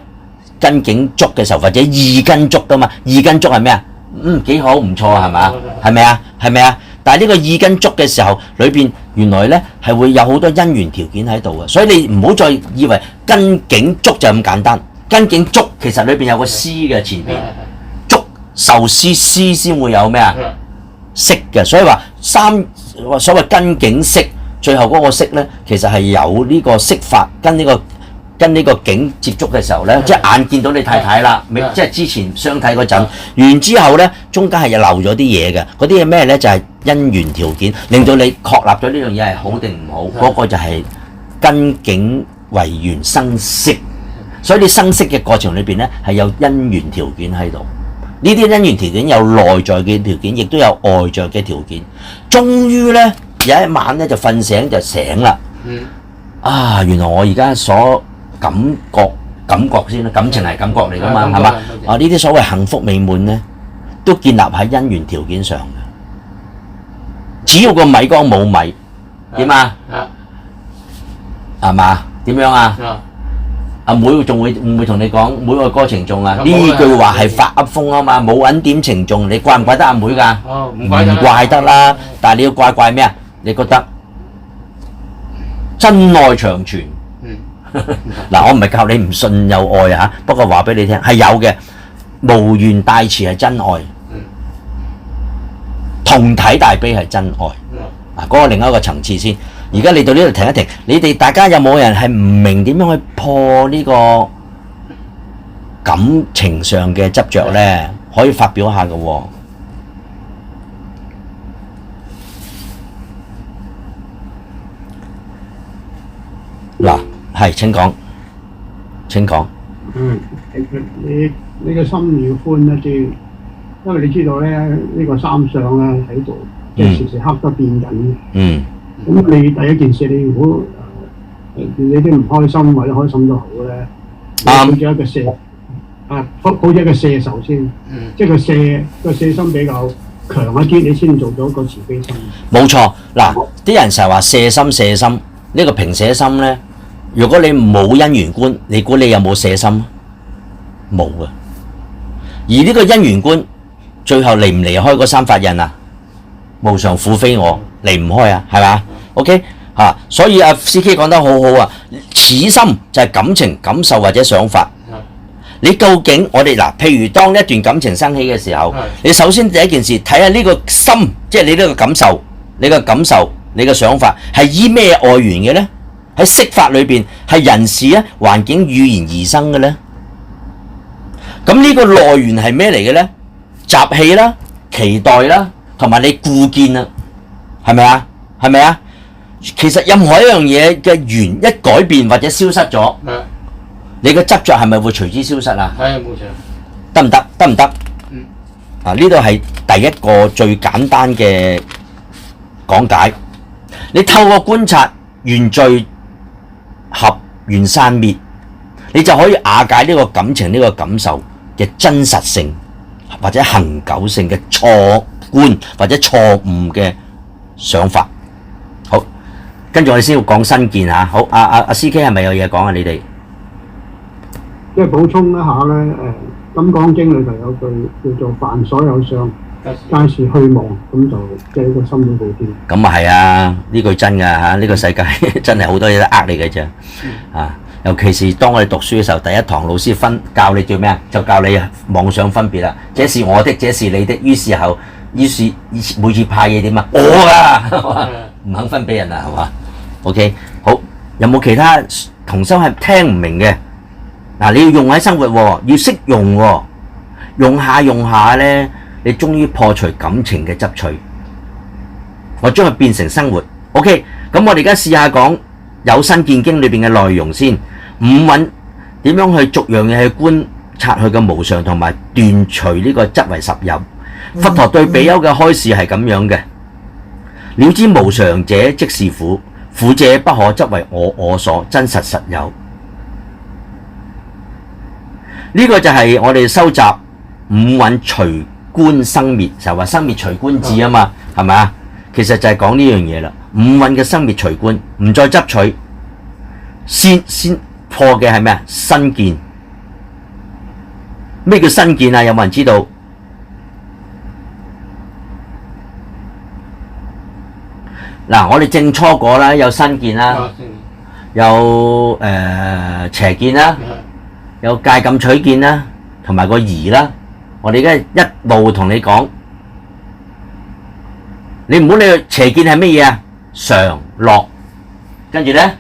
根境觸嘅時候，或者意根觸啊嘛。意根觸係咩啊？幾好唔錯係嘛？係咪啊？係咪啊？但係呢個意根觸嘅時候，裏邊原來咧係會有好多因緣條件喺度嘅，所以你唔好再以為根境觸就咁簡單。根境觸其實裏邊有個思嘅前邊，觸受思思先會有咩啊？識嘅，所以話所謂根境識。最後嗰個識咧，其實係有呢個識法跟呢個境接觸嘅時候咧，即係眼見到你太太啦，即係之前相睇嗰陣，完之後咧，中間係漏咗啲嘢嘅，嗰啲嘢咩咧？就係因緣條件，令到你確立咗呢樣嘢係好定唔好，嗰個就係根境為緣生識，所以你生識嘅過程裏邊咧係有因緣條件喺度，呢啲因緣條件有內在嘅條件，亦都有外在嘅條件，終於咧。有一晚咧就瞓醒就醒啦，啊！原來我而家所感覺先啦，感情係感覺嚟噶嘛，係嘛？啊！呢啲所謂幸福美滿咧，都建立喺因緣條件上嘅。只要個米缸冇米，點啊？係嘛？點樣啊？阿妹仲會唔會同你講每個歌情頌啊？呢句話係發噏風啊嘛，冇揾點情頌，你怪唔怪得阿妹㗎？唔怪得啦，但係你要怪咩啊？你覺得真愛長存？嗱，我唔係教你唔信有愛啊，不過話俾你聽係有嘅，無緣大慈係真愛，同體大悲係真愛。嗰個另一個層次先。而家你到呢度停一停，你哋大家有冇人係唔明點樣去破呢個感情上嘅執着呢？可以發表下嘅喎。嗱，係請講。你嘅心要寬一啲，因為你知道咧，呢個三相咧喺度，即係時時刻都變緊嘅。咁你第一件事，你如果你啲唔開心或者開心都好咧，好似一個射好似一個射手先，即係個射心比較強一啲，你先做咗個慈悲心。冇錯，嗱，啲人成日話射心，呢個平射心咧，如果你冇因緣觀，你估你有冇射心？冇嘅。而呢個因緣觀，最後離唔離開嗰三法印啊？無常苦非我，離唔開啊，係嘛 ？OK 嚇，所以阿 CK 講得好好啊。此心就係感情、感受或者想法。你究竟我哋嗱，譬如當一段感情生起嘅時候，你首先第一件事睇下呢個心，即係你呢個感受、你嘅感受、你嘅想法係依咩外緣嘅咧？喺色法裏邊係人事啊、環境、語言而生嘅咧。咁呢個內緣係咩嚟嘅咧？習氣啦、期待啦，同埋你故見啊，係咪啊？其實任何一樣嘢嘅緣一改變或者消失咗，你嘅執着係咪會隨之消失啊？係冇錯。得唔得？得唔得？啊，呢度係第一個最簡單嘅講解。你透過觀察緣聚合、緣散滅，你就可以瓦解呢個感情、呢個感受嘅真實性或者恆久性嘅錯觀或者錯誤嘅想法。好，跟住我哋先要講新建嚇。好，阿 CK 係咪有嘢講啊？你哋即係補充一下咧，《金剛經》裏頭有句叫做凡所有相，皆是虛妄，咁就即係一個心理步調。咁啊係啊，呢句真㗎嚇，呢個世界真係好多嘢都呃你嘅啫啊！尤其是當我哋讀書嘅時候，第一堂老師教你做咩啊？就教你妄想分別啦。這是我的，這是你的。於是每次派嘢點啊？我㗎，唔肯分俾人啊，係嘛 ？OK， 好，有冇其他同修係聽唔明嘅？嗱，你要用喺生活喎，要識用喎，用下咧，你終於破除感情嘅執取，我將佢變成生活。OK， 咁我哋而家試下講有新見經裏邊嘅內容先。五蘊點樣去逐樣嘢去觀察佢嘅無常，同埋斷除呢個執為實有。佛陀對比丘嘅開示係咁樣嘅：了知無常者即是苦，苦者不可執為我所，真實實有。呢個就係我哋收集五蘊隨觀生滅，就話生滅隨觀智啊嘛，係咪啊？其實就係講呢樣嘢啦。五蘊嘅生滅隨觀，唔再執取，先破嘅係咩啊？新見。咩叫新見啊？有冇人知道？嗱，我哋正初果啦，有新見啦，有邪見啦，有戒禁取見啦，同埋個疑啦。我哋而家一路同你講，你唔好理佢邪見係乜嘢啊？常樂，跟住咧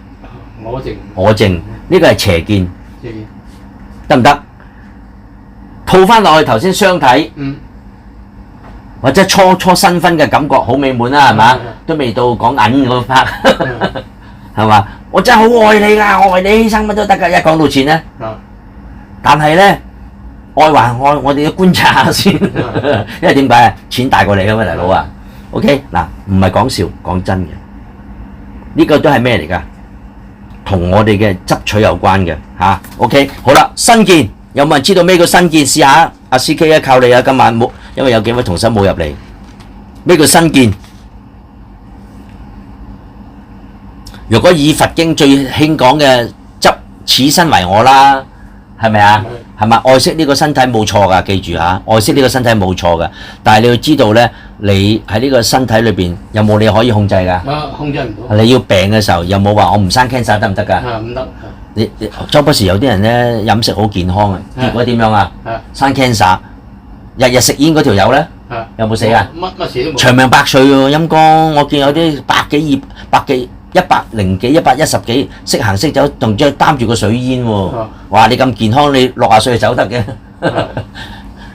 我淨，呢個係邪見，得唔得？套翻落去頭先相睇，或者初新婚嘅感覺好美滿啦，係嘛？都未到講銀嗰 part， 係嘛？我真係好愛你㗎，我為你犧牲乜都得㗎。一講到錢咧，但係咧愛還愛，我哋要觀察下先，因為點解啊？錢大過你㗎嘛，大佬啊。OK， 嗱，唔係講笑，講真嘅，呢個都係咩嚟㗎？同我哋嘅執取有關嘅嚇。OK， 好啦，新見有冇人知道咩叫新見？試下阿 CK 啊，靠你啊！今晚冇，因為有幾位同修冇入嚟。咩叫新見？如果以佛經最興講嘅執此身為我啦，係咪啊？係咪愛惜呢個身體冇錯㗎？記住嚇，愛惜呢個身體冇錯㗎。但係你要知道咧，你喺呢個身體裏邊有冇你可以控制㗎？控制唔到。你要病嘅時候有冇話我唔生 cancer 得唔得㗎？唔得。你周不時有啲人咧飲食好健康啊，結果點樣啊？生 cancer， 日日食煙嗰條友咧，有冇死啊？乜事都冇。長命百歲喎，陰公！我見有啲百幾、100幾、110幾，識行識走，仲將擔住個水煙喎。哇！你咁健康，你60歲就走得嘅。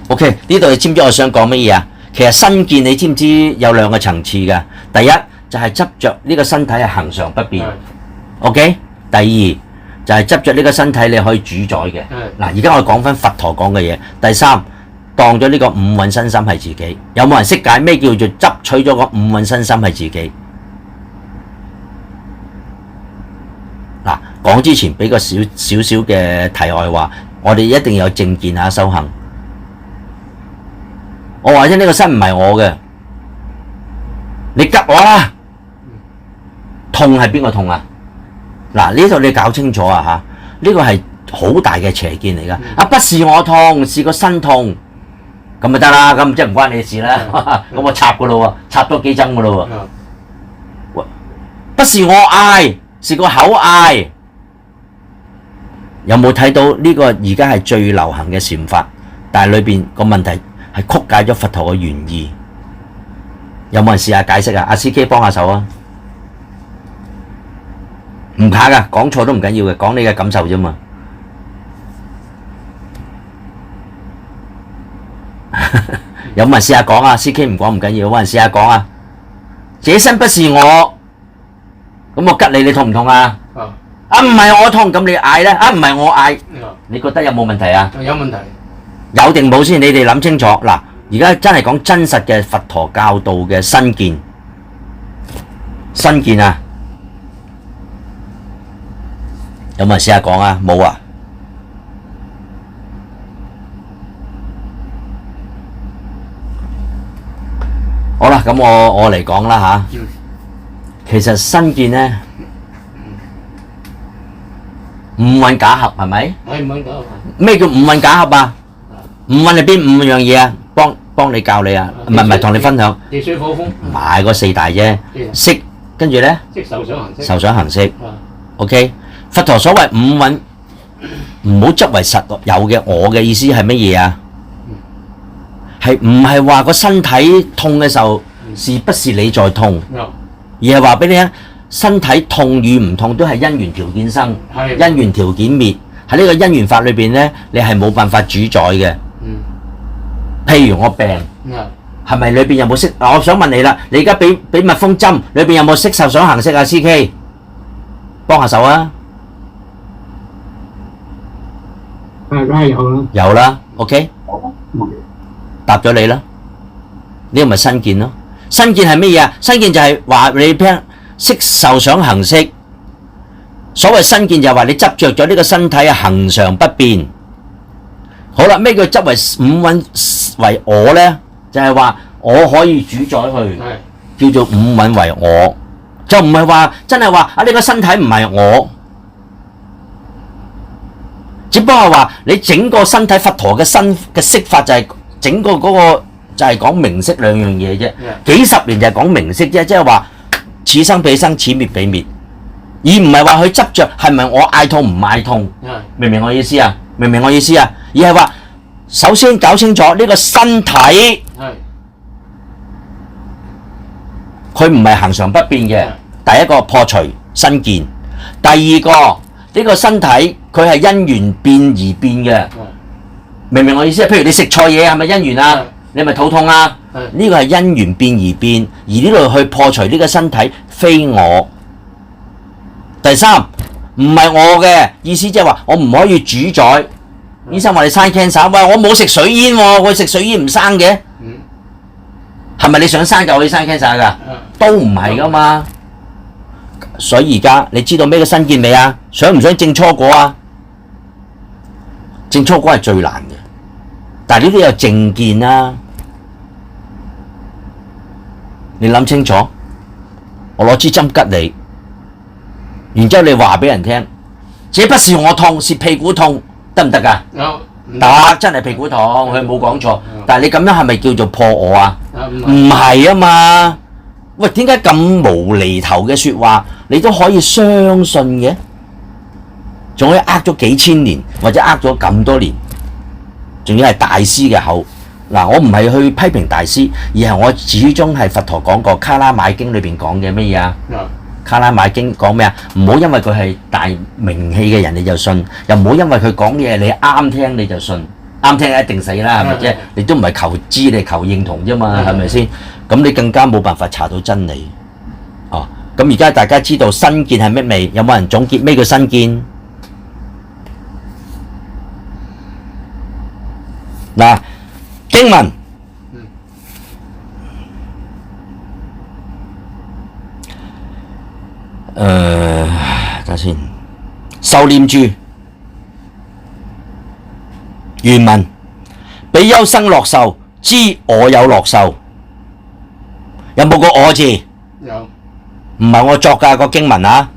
OK， 呢度你知唔知我想講乜嘢啊？其實新見你知唔知有兩個層次㗎？第一就係執着呢個身體係恆常不變。OK， 第二就係執着呢個身體你可以主宰嘅。嗱，而家我講翻佛陀講嘅嘢。第三，當咗呢個五蘊身心係自己，有冇人識解咩叫做執取咗個五蘊身心係自己？嗱，講之前俾個少少嘅題外話，我哋一定要有正見下修行。我話啫，呢個身唔係我嘅，你急我啦！痛係邊個痛啊？嗱，呢度你搞清楚啊嚇！呢個係好大嘅邪見嚟㗎。啊，不是我痛，是個身痛，咁咪得啦，咁即係唔關你事啦。咁我插㗎咯喎，插多幾針㗎咯喎。不是我嗌，是個口嗌。有冇睇到呢個而家係最流行嘅禪法？但係裏邊個問題係曲解咗佛陀嘅原意。有冇人試下解釋啊？阿 CK 幫下手啊！唔怕噶，講錯都唔緊要嘅，講你嘅感受啫嘛。有冇人試下講啊 ？CK 唔講唔緊要，有冇人試下講啊？這身不是我，咁我吉你，你痛唔痛啊？啊，唔係我痛，咁你嗌咧？啊，唔係我嗌，你覺得有冇問題啊？有問題。有定冇先？你哋諗清楚。嗱，而家真係講真實嘅佛陀教導嘅新見，新見啊！有冇人試下講啊？冇啊！好啦，咁我嚟講啦嚇。其實新見咧五蘊假合係咪？係唔揾到。咩叫五蘊假合啊？五蘊係邊五樣嘢啊？幫你教你啊，唔係同你分享。地水火風。唔係嗰四大啫，色跟住咧，色受想行識。受想行識。啊 OK， 佛陀所謂五蘊，唔好執為實有嘅我嘅意思係乜嘢啊？係唔係話個身體痛嘅時候，是不是你在痛？而係話俾你聽，身體痛與唔痛都係因緣條件生，因緣條件滅。喺呢個因緣法裏邊咧，你係冇辦法主宰嘅。譬如我病，係咪裏邊有冇識？我想問你啦，你而家俾蜜蜂針，裏邊有冇識受想行識啊？CK， 幫下手啊！梗係有啦。有啦 ，OK， 答咗你啦。呢個咪身見咯。身見係乜嘢啊？身見就係話你聽識受想行識。所謂身見就係話你執着咗呢個身體係恆常不變。好啦，咩叫執為五蘊為我咧？就係話我可以主宰佢，叫做五蘊為我，就唔係話真係話啊！呢個身體唔係我，只不過話你整個身體佛陀嘅身嘅釋法就係整個嗰個就係講名色兩樣嘢啫。幾十年就係講名色啫，即係話此生彼生，此滅彼滅，而唔係話佢執着係咪我嗌痛唔嗌痛，明唔明我意思啊？明唔明我意思啊？而係話首先搞清楚呢個身體，佢唔係恆常不變嘅。第一個破除身見，第二個呢個身體佢係因緣變而變嘅，明唔明我意思啊？譬如你食錯嘢係咪因緣啊？你咪肚痛啊？呢個係因緣變而變，而呢度去破除呢個身體非我。第三，唔係我嘅意思，即係話我唔可以主宰。醫生話你生 cancer， 喂，我冇食水煙喎，我食水煙唔生嘅，係咪你想生就可以生 cancer 㗎？都唔係㗎嘛。所以而家你知道咩叫身見未啊？想唔想證初果啊？證初果係最難嘅，但係呢啲有正見啦。你諗清楚，我攞支針吉你，然之後你話俾人聽，這不是我痛，是屁股痛。得唔得㗎？得，真係屁股痛，佢冇講錯。但係你咁樣係咪叫做破我啊？唔係啊嘛。喂，點解咁無厘頭嘅説話你都可以相信嘅？仲可以咗幾千年，或者咗咁多年，仲要係大師嘅口。嗱，我唔係去批評大師，而係我始終係佛陀講過《卡拉買經》裏邊講嘅乜嘢啊？卡拉買經講咩啊？唔好因為佢係大名氣嘅人你就信，又唔好因為佢講嘢你啱聽你就信，啱聽一定死啦，係咪啫？你都唔係求知，你求認同啫嘛，係咪先？咁你更加冇辦法查到真理。哦，咁而家大家知道身見係咩未？有冇人總結咩叫身見？嗱，經文。睇下先，受念住原文，比丘生樂受，知我有樂受。有冇個我字？有，唔係我作㗎個經文啊。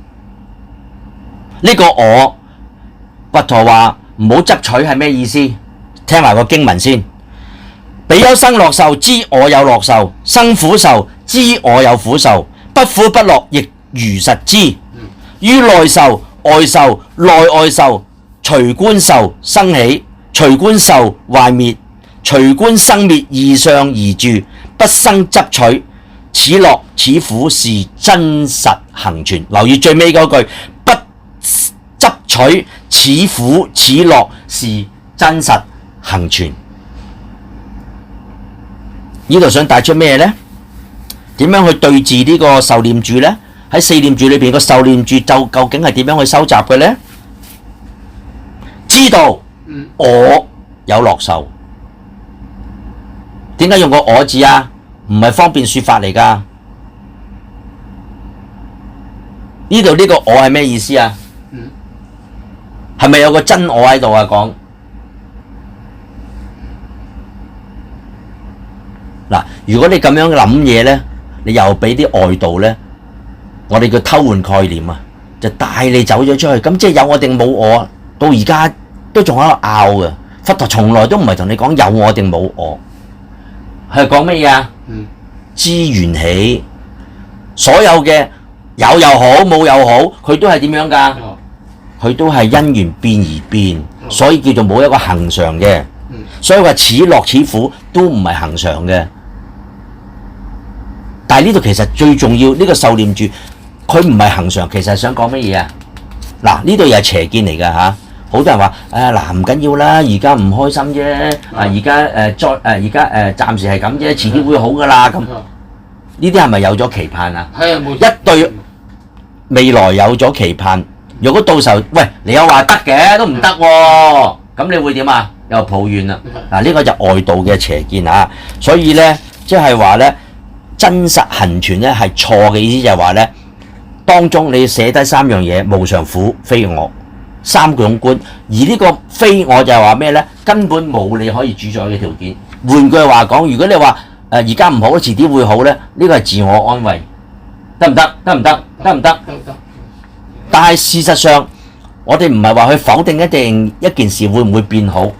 呢個我，佛陀話唔好執取係咩意思？聽埋個經文先。比丘生樂受，知我有樂受；生苦受，知我有苦受。不苦不樂，亦如實知。於內受、外受、內外受，隨觀受生起，隨觀受壞滅，隨觀生滅二相而住，不生執取。此樂此苦是真實恆存。留意最尾嗰句，不執取此苦此樂是真實恆存。呢度想帶出咩呢？點樣去對治呢個受念住呢？喺四念住裏邊個受念住就究竟係點樣去收集嘅呢？知道我有樂受，點解用個我字啊？唔係方便說法嚟㗎。呢度呢個我係咩意思啊？係咪有個真我喺度啊？講嗱，如果你咁樣諗嘢呢，你又俾啲外道呢，我哋叫偷換概念啊，就帶你走咗出去。咁即係有我定冇我，到而家都仲喺度拗嘅。佛陀從來都唔係同你講有我定冇我，係講乜嘢啊？知緣起，所有嘅有又好冇又好，佢都係點樣㗎？佢都係因緣變而變，所以叫做冇一個恒常嘅。所以話此樂此苦都唔係恒常嘅。但係呢度其實最重要，呢個受念住佢唔係恒常，其實係想講乜嘢啊？嗱，呢度又係邪見嚟㗎嚇。好多人話嗱唔緊要啦，而家唔開心啫，而家暫時係咁啫，遲啲會好㗎啦咁。呢啲係咪有咗期盼啊？係啊，冇一對未來有咗期盼，如果到時候喂你又話得嘅都唔得喎，咁你會點啊？又抱怨啦。嗱，呢個就外道嘅邪見啊，所以咧即係話咧真實恆存咧係錯嘅意思，就係話咧當中你要寫低三樣嘢：無常、苦、非我，三種觀。而呢個非我就係話咩咧？根本冇你可以主宰嘅條件。換句話講，如果你話而家唔好，遲啲會好咧，呢個係自我安慰，得唔得？得唔得？得唔得？但係事實上，我哋唔係話去否定一件事會唔會變好，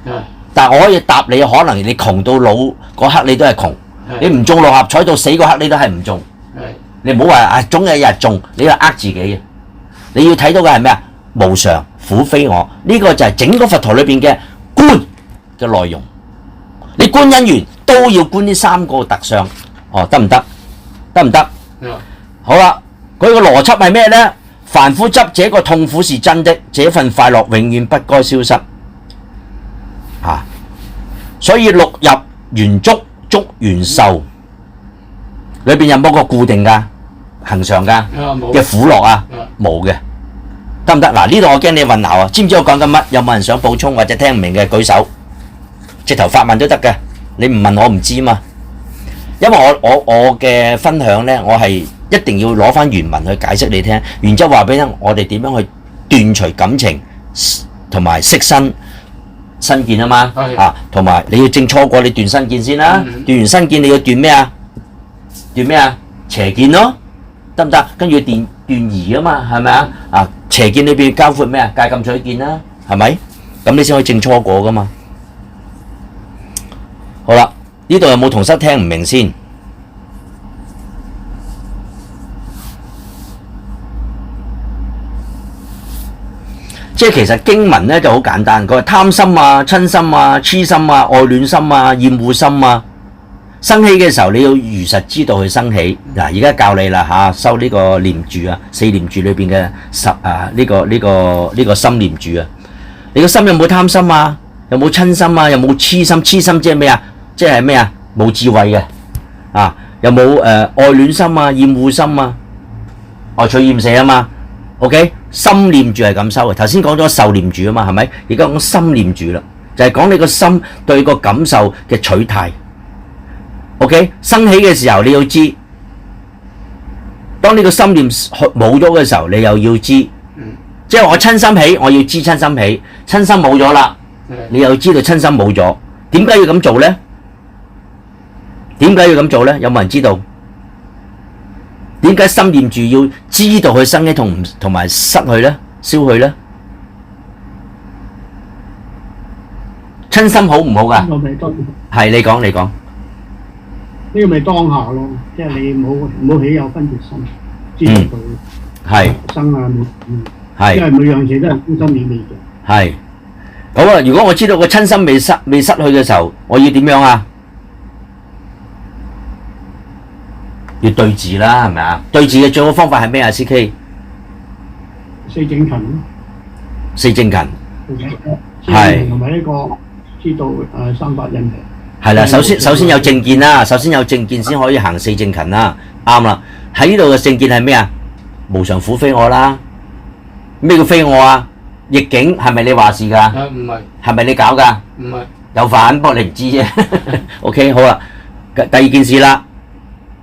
但係我可以答你，可能你窮到老嗰刻你都係窮，你唔中六合彩到死嗰刻你都係唔中。你唔好話總有一日中，你係呃自己嘅。你要睇到嘅係咩啊？無常、苦、非我，呢個就係整個佛陀裏邊嘅觀嘅內容。你觀因緣都要觀呢三個特相，得唔得？得唔得？好啦，佢個邏輯係咩呢？凡夫執這個痛苦是真的，這份快樂永遠不該消失。所以六入緣觸，觸緣受，裏邊有冇個固定㗎、恆常㗎嘅苦樂啊？冇嘅，得唔得？嗱，呢度我驚你混淆啊！知唔知我講緊乜？有冇人想補充或者聽唔明嘅舉手？直頭發問都得嘅，你唔問我唔知嘛。因為我嘅分享呢，我係一定要攞翻原文去解釋你聽，然之後話俾你聽，我哋點樣去斷除感情同埋息身見啊嘛。同埋你要正錯過，你斷身見先啦。斷完身見，你要斷咩啊？斷咩啊？邪見咯，得唔得？跟住斷疑啊嘛，係咪啊？邪見裏邊交括咩啊？戒禁取見啦，係咪？咁你先可以正錯過噶嘛。好啦，呢度有冇同室聽唔明先？即係其實經文咧就好簡單，佢話貪心啊、親心啊、痴心啊、愛戀心啊、厭惡心啊，生起嘅時候你要如實知道佢生起。嗱，而家教你啦嚇，修呢個念住啊，四念住裏邊嘅呢個心念住啊。你個心有冇貪心啊？有冇親心啊？有冇痴心？痴心即係咩啊？即係咩啊？冇智慧嘅有冇愛戀心啊、厭惡心啊、愛取厭捨啊嘛 ？OK， 心念住係咁收嘅。頭先講咗受念住啊嘛，係咪？而家講心念住啦，就係講你個心對個感受嘅取態。OK， 生起嘅時候你要知，當你個心念冇咗嘅時候，你又要知。即係我親心起，我要知親心起，親心冇咗啦，你又知道親心冇咗。點解要咁做呢？點解要咁做呢？有冇人知道？點解心念住要知道佢生起同埋失去呢？消去呢？親心好唔好㗎？係你講，你講。呢個咪當下咯，即係你唔好起有分別心，知道佢生啊冇，因為每樣嘢都係觀心念念嘅。係。好啊！如果我知道個親心未失去嘅時候，我要點樣啊？要對治啦，係咪啊？對治嘅最好方法係咩啊？CK 四正勤。四正勤。係。同埋呢個知道三法印嘅。係啦，首先有正見啦，首先有正見先可以行四正勤啦，啱啦。喺呢度嘅正見係咩啊？無常苦非我啦。咩叫非我啊？逆境係咪你話事㗎？唔係。係咪你搞㗎？唔係。有份，不過你唔知啫。OK， 好啦。第二件事啦，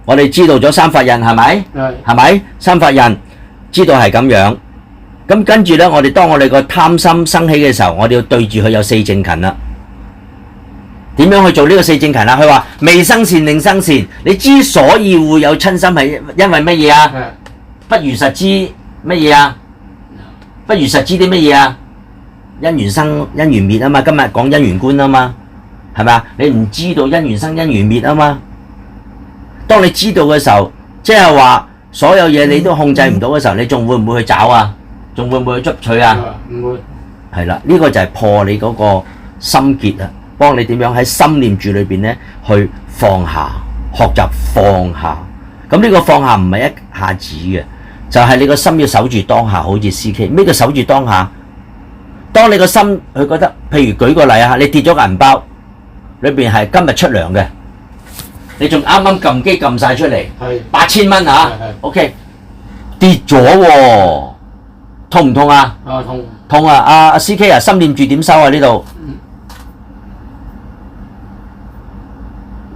我哋知道咗三法印係咪？係咪？三法印知道係咁樣，咁跟住咧，當我哋個貪心生起嘅時候，我哋要對住佢有四正勤啦。點樣去做呢個四正勤啊？佢話未生善令生善，你之所以會有親心係因為乜嘢啊？不如實知乜嘢啊？不如實知啲乜嘢啊？因緣生因緣滅啊嘛，今日講因緣觀啊嘛，係咪啊？你唔知道因緣生因緣滅啊嘛。當你知道嘅時候，即係話所有嘢你都控制唔到嘅時候，你仲會唔會去找啊？仲會唔會去捉取啊？唔會。係啦，呢個就係破你嗰個心結啊，幫你點樣喺心念住裏邊咧去放下，學習放下。咁呢個放下唔係一下子嘅，就係你個心要守住當下，好似 CK。咩叫守住當下？當你個心佢覺得，譬如舉個例啊，你跌咗個銀包，裏邊係今日出糧嘅，你仲啱啱撳機撳晒出嚟，8000蚊啊 ，OK， 跌咗喎，痛唔痛啊？痛。痛啊！阿 CK 啊，心念住點收啊？呢度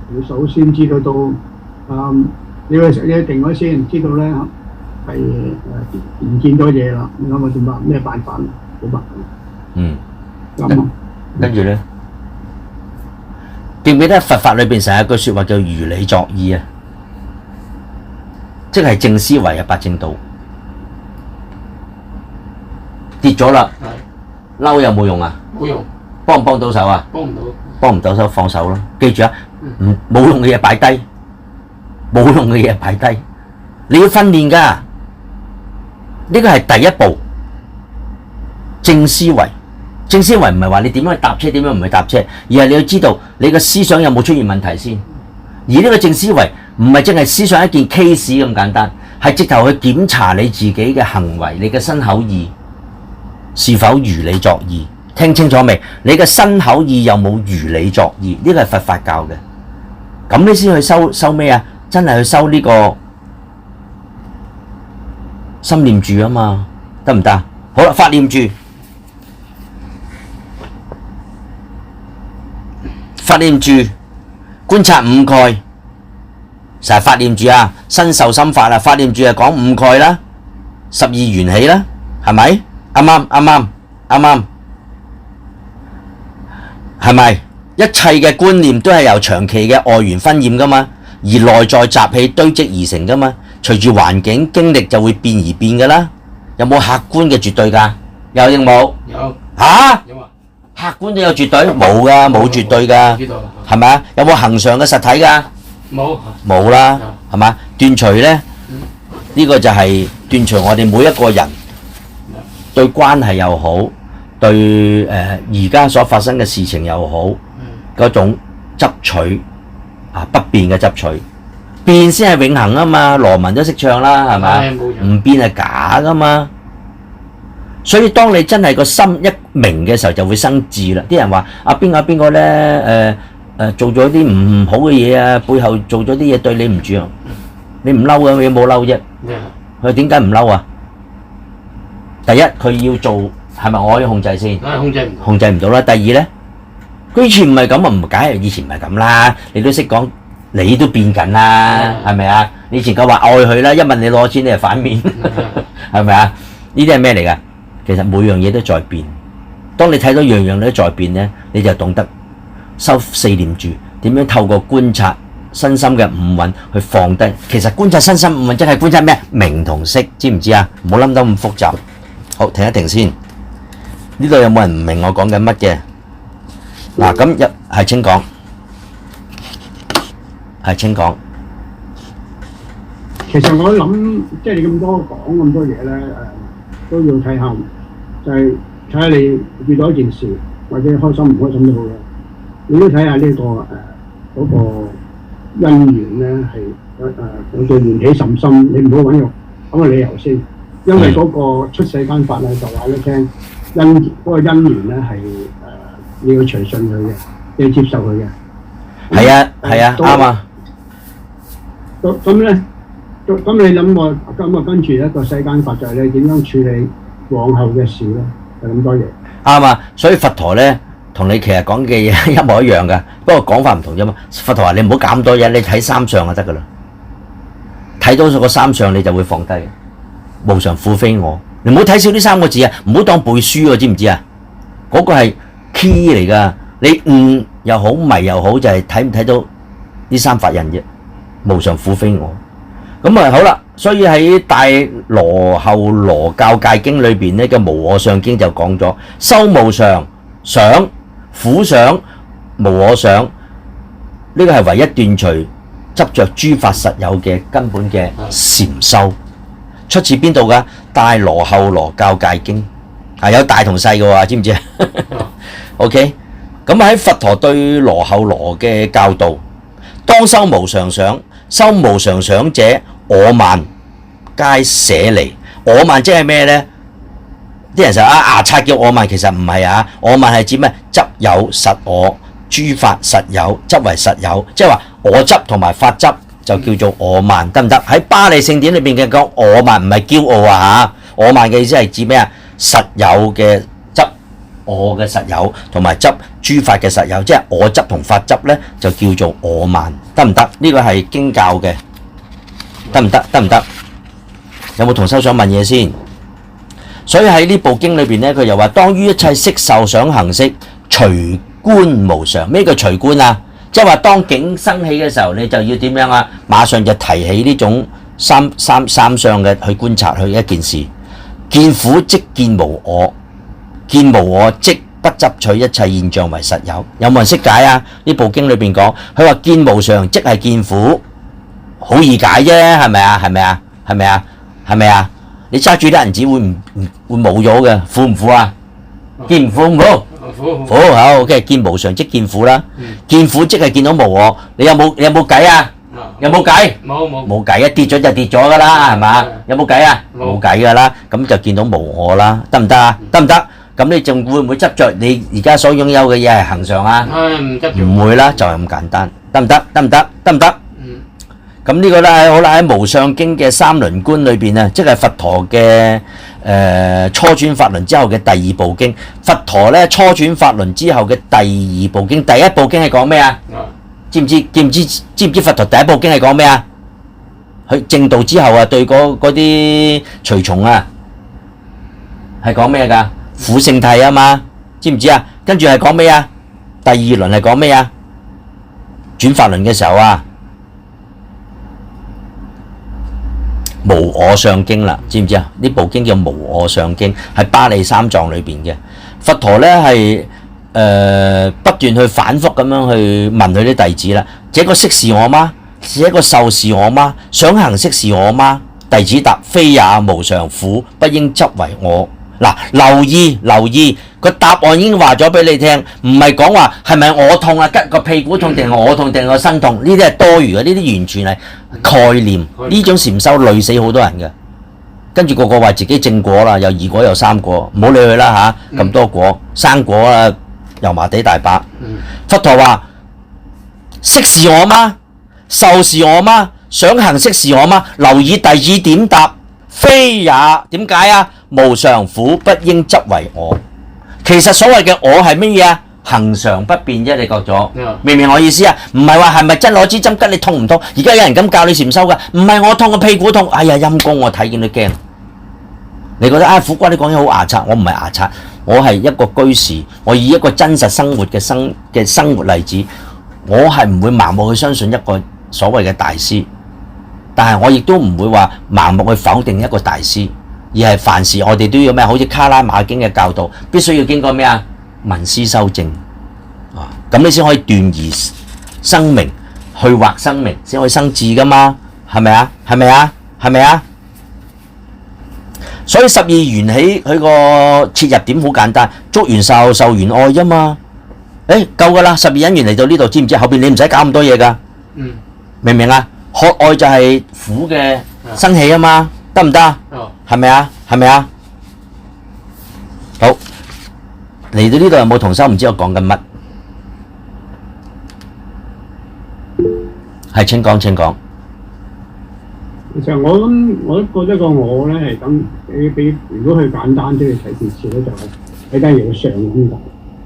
你首先知道你定咗先，知道咧係唔見咗嘢啦，你諗下點辦？咩辦法？冇辦法。跟住咧，記唔記得佛法裏邊成日有句説話叫如理作意啊？即係正思維啊，八正道。跌咗啦，嬲有冇用啊？冇用。幫唔幫到手啊？幫唔到。幫唔到手放手咯。記住啊，冇用嘅嘢擺低，冇用嘅嘢擺低。你要訓練㗎，呢個係第一步。正思維，正思維唔係話你點樣去搭車，點樣唔去搭車，而係你要知道你個思想有冇出現問題先。而呢個正思維唔係淨係思想一件 case 咁簡單，係直頭去檢查你自己嘅行為，你嘅身口意。是否如理作意？聽清楚未？你嘅身口意有冇如理作意？呢個係佛法教嘅，咁你先去修咩啊？真係去修呢個心念住啊嘛，得唔得？好啦，法念住，法念住，觀察五蓋，成日法念住啊，身受心法啊，法念住係講五蓋啦，12緣起啦，係咪？啱啱，係咪？一切嘅觀念都係由長期嘅外緣熏染噶嘛，而內在習氣堆積而成噶嘛。隨住環境經歷就會變而變噶啦。有冇客觀嘅絕對㗎？有定冇？有。嚇？有啊。客觀都有絕對？冇㗎，冇絕對㗎。知道啦。係咪啊？有冇恆常嘅實體㗎？冇。冇啦，係嘛？斷除咧，呢個就係斷除我哋每一個人。對關係又好，對而家所發生嘅事情又好，嗰種執取啊，不變嘅執取，變先係永恆啊嘛！羅文都識唱啦，係咪？唔變係假噶嘛。所以當你真係個心一明嘅時候，就會生智啦。啲人話啊，邊個咧做咗啲唔好嘅嘢啊，背後做咗啲嘢對你唔住啊，你唔嬲嘅，你冇嬲啫。佢點解唔嬲啊？第一，佢要做係咪我可以控制先？控制唔到啦。第二咧，佢以前唔係咁啊，唔梗係以前唔係咁啦。你都識講，你都變緊啦，係咪啊？你以前夠話愛佢啦，一問你攞錢你係反面，係咪啊？呢啲係咩嚟㗎？其實每樣嘢都在變。當你睇到樣樣都在變咧，你就懂得修四念住，點樣透過觀察身心嘅五蘊去放低。其實觀察身心五蘊即係觀察咩？名同色，知唔知啊？唔好諗得咁複雜。好，停一停先。呢度有冇人唔明我講緊乜嘅？嗱，咁係請講，係請講。其實我諗，即係你咁多講咁多嘢咧，都要睇下，就係睇下你遇到一件事，或者開心唔開心都好嘅，你都睇下呢個嗰個因緣咧係有對緣起甚深，你唔好揾個理由先。因為嗰個出世間法咧就話你聽，嗰個因緣咧係你要隨順佢嘅，你要接受佢嘅。係啊，啱啊。咁咧，咁你諗我咁啊，跟住一個世間法就係你點樣處理往後嘅事咧？就咁多嘢。啱啊，所以佛陀咧同你其實講嘅嘢一模一樣㗎，不過講法唔同啫嘛。佛陀話你唔好搞咁多嘢，你睇三相就得㗎啦。睇到個三相你就會放低。無常苦非我，你唔好睇少呢三個字啊！唔好當背書喎，知唔知啊？嗰個係 key 嚟㗎。你悟又好，迷又好，就係睇唔睇到呢三法印啫。無常苦非我。咁啊好啦，所以喺大羅睺羅教戒經裏邊咧嘅無我相經就講咗，修無常想、苦想、無我想，呢個係唯一斷除執着諸法實有嘅根本嘅禪修。出自邊度㗎？大羅睺羅教戒經係有大同細嘅喎，知唔知啊？OK， 咁喺佛陀對羅睺羅嘅教導，當修無常想，修無常想者，我慢皆捨離。我慢即係咩呢？啲人就牙刷叫我慢，其實唔係啊。我慢係指咩？執有實我，諸法實有，執為實有，即係話我執同埋法執就叫做我慢，得唔得？喺巴利聖典裏邊嘅講我慢唔係驕傲啊嚇，我慢嘅意思係指咩啊？實有嘅執我嘅實有，同埋執諸法嘅實有，即係我執同法執呢，就叫做我慢，得唔得？呢個係經教嘅，得唔得？得唔得？有冇同修想問嘢先？所以喺呢部經裏邊呢，佢又話：當於一切色受想行識，隨觀無常。咩叫隨觀啊？即係話當境生起嘅時候，你就要點樣啊？馬上就提起呢種三相嘅去觀察去一件事。見苦即見無我，見無我即不執取一切現象為實有。有冇人識解啊？呢部經裏邊講，佢話見無常即係見苦，好易解啫，係咪啊？係咪啊？係咪啊？係咪啊？你揸住啲銀紙會冇咗嘅，苦唔苦啊？見唔苦唔苦？苦好 OK， 見無常即見苦啦，見苦即係見到無我。你有冇計啊？有冇計？冇計啊！跌咗就跌咗噶啦，係嘛？有冇計啊？冇計噶啦，咁就見到無我啦，得唔得啊？得唔得？咁你仲會唔會執着你而家所擁有嘅嘢係恆常啊？唔會啦，就係咁簡單，得唔得？得唔得？得唔得？咁呢個咧好啦，喺無相經嘅三輪觀裏邊啊，即係佛陀嘅初轉法輪之後嘅第二部經。佛陀咧初轉法輪之後嘅第二部經，第一部經係講咩啊？知唔知佛陀第一部經係講咩啊？佢證道之後啊，對嗰啲隨從啊，係講咩㗎？苦聖諦啊嘛，知唔知啊？跟住係講咩啊？第二輪係講咩啊？轉法輪嘅時候啊，無我相經啦，知唔知啊？呢部經叫無我相經，係巴利三藏裏邊嘅。佛陀咧係不斷去反覆咁樣去問佢啲弟子啦。這個色是我嗎？這個受是我嗎？想行識是我嗎？弟子答：非也，無常苦，不應執為我。嗱，留意個答案已經話咗俾你聽，唔係講話係咪我痛啊，吉個屁股痛定係我痛定係個身痛，呢啲係多餘嘅，呢啲完全係概念。呢種禪修累死好多人嘅，跟住個個話自己正果啦，有二果有三果，唔好理佢啦嚇，咁多果生果啊，油麻地大把。佛陀話：色是我嗎？受是我嗎？想行識是我嗎？留意弟子點答。非也，點解啊？無常苦，不應執為我。其實所謂嘅我係乜嘢啊？恒常不變啫，你覺咗？明唔明我意思啊？唔係話係咪真攞支針吉你痛唔痛？而家有人咁教你禪修噶，唔係我痛個屁股痛，哎呀陰公，我睇見都驚。你覺得啊苦瓜你講嘢好牙刷，我唔係牙刷，我係一個居士，我以一個真實生活嘅生活例子，我係唔會盲目去相信一個所謂嘅大師。但係我亦都唔會話盲目去否定一個大師，而係凡事我哋都要咩？好似卡拉馬經嘅教導，必須要經過咩啊？聞思修證啊，咁你先可以斷疑生明，去惑生明，先可以生智噶嘛？係咪啊？係咪啊？係咪啊？所以12緣起佢個切入點好簡單，觸緣受，受緣愛啫嘛。夠噶啦，12因緣嚟到呢度，知唔知？後邊你唔使搞咁多嘢噶，明唔明啊？學愛就係苦嘅生起啊嘛，得唔得啊？係咪啊？係咪啊？好，嚟到呢度有冇同修唔知我講緊乜？係請講，請講。其實我都覺得個我咧係咁，比如果佢簡單啲去睇件事咧，就係睇緊嘢上咁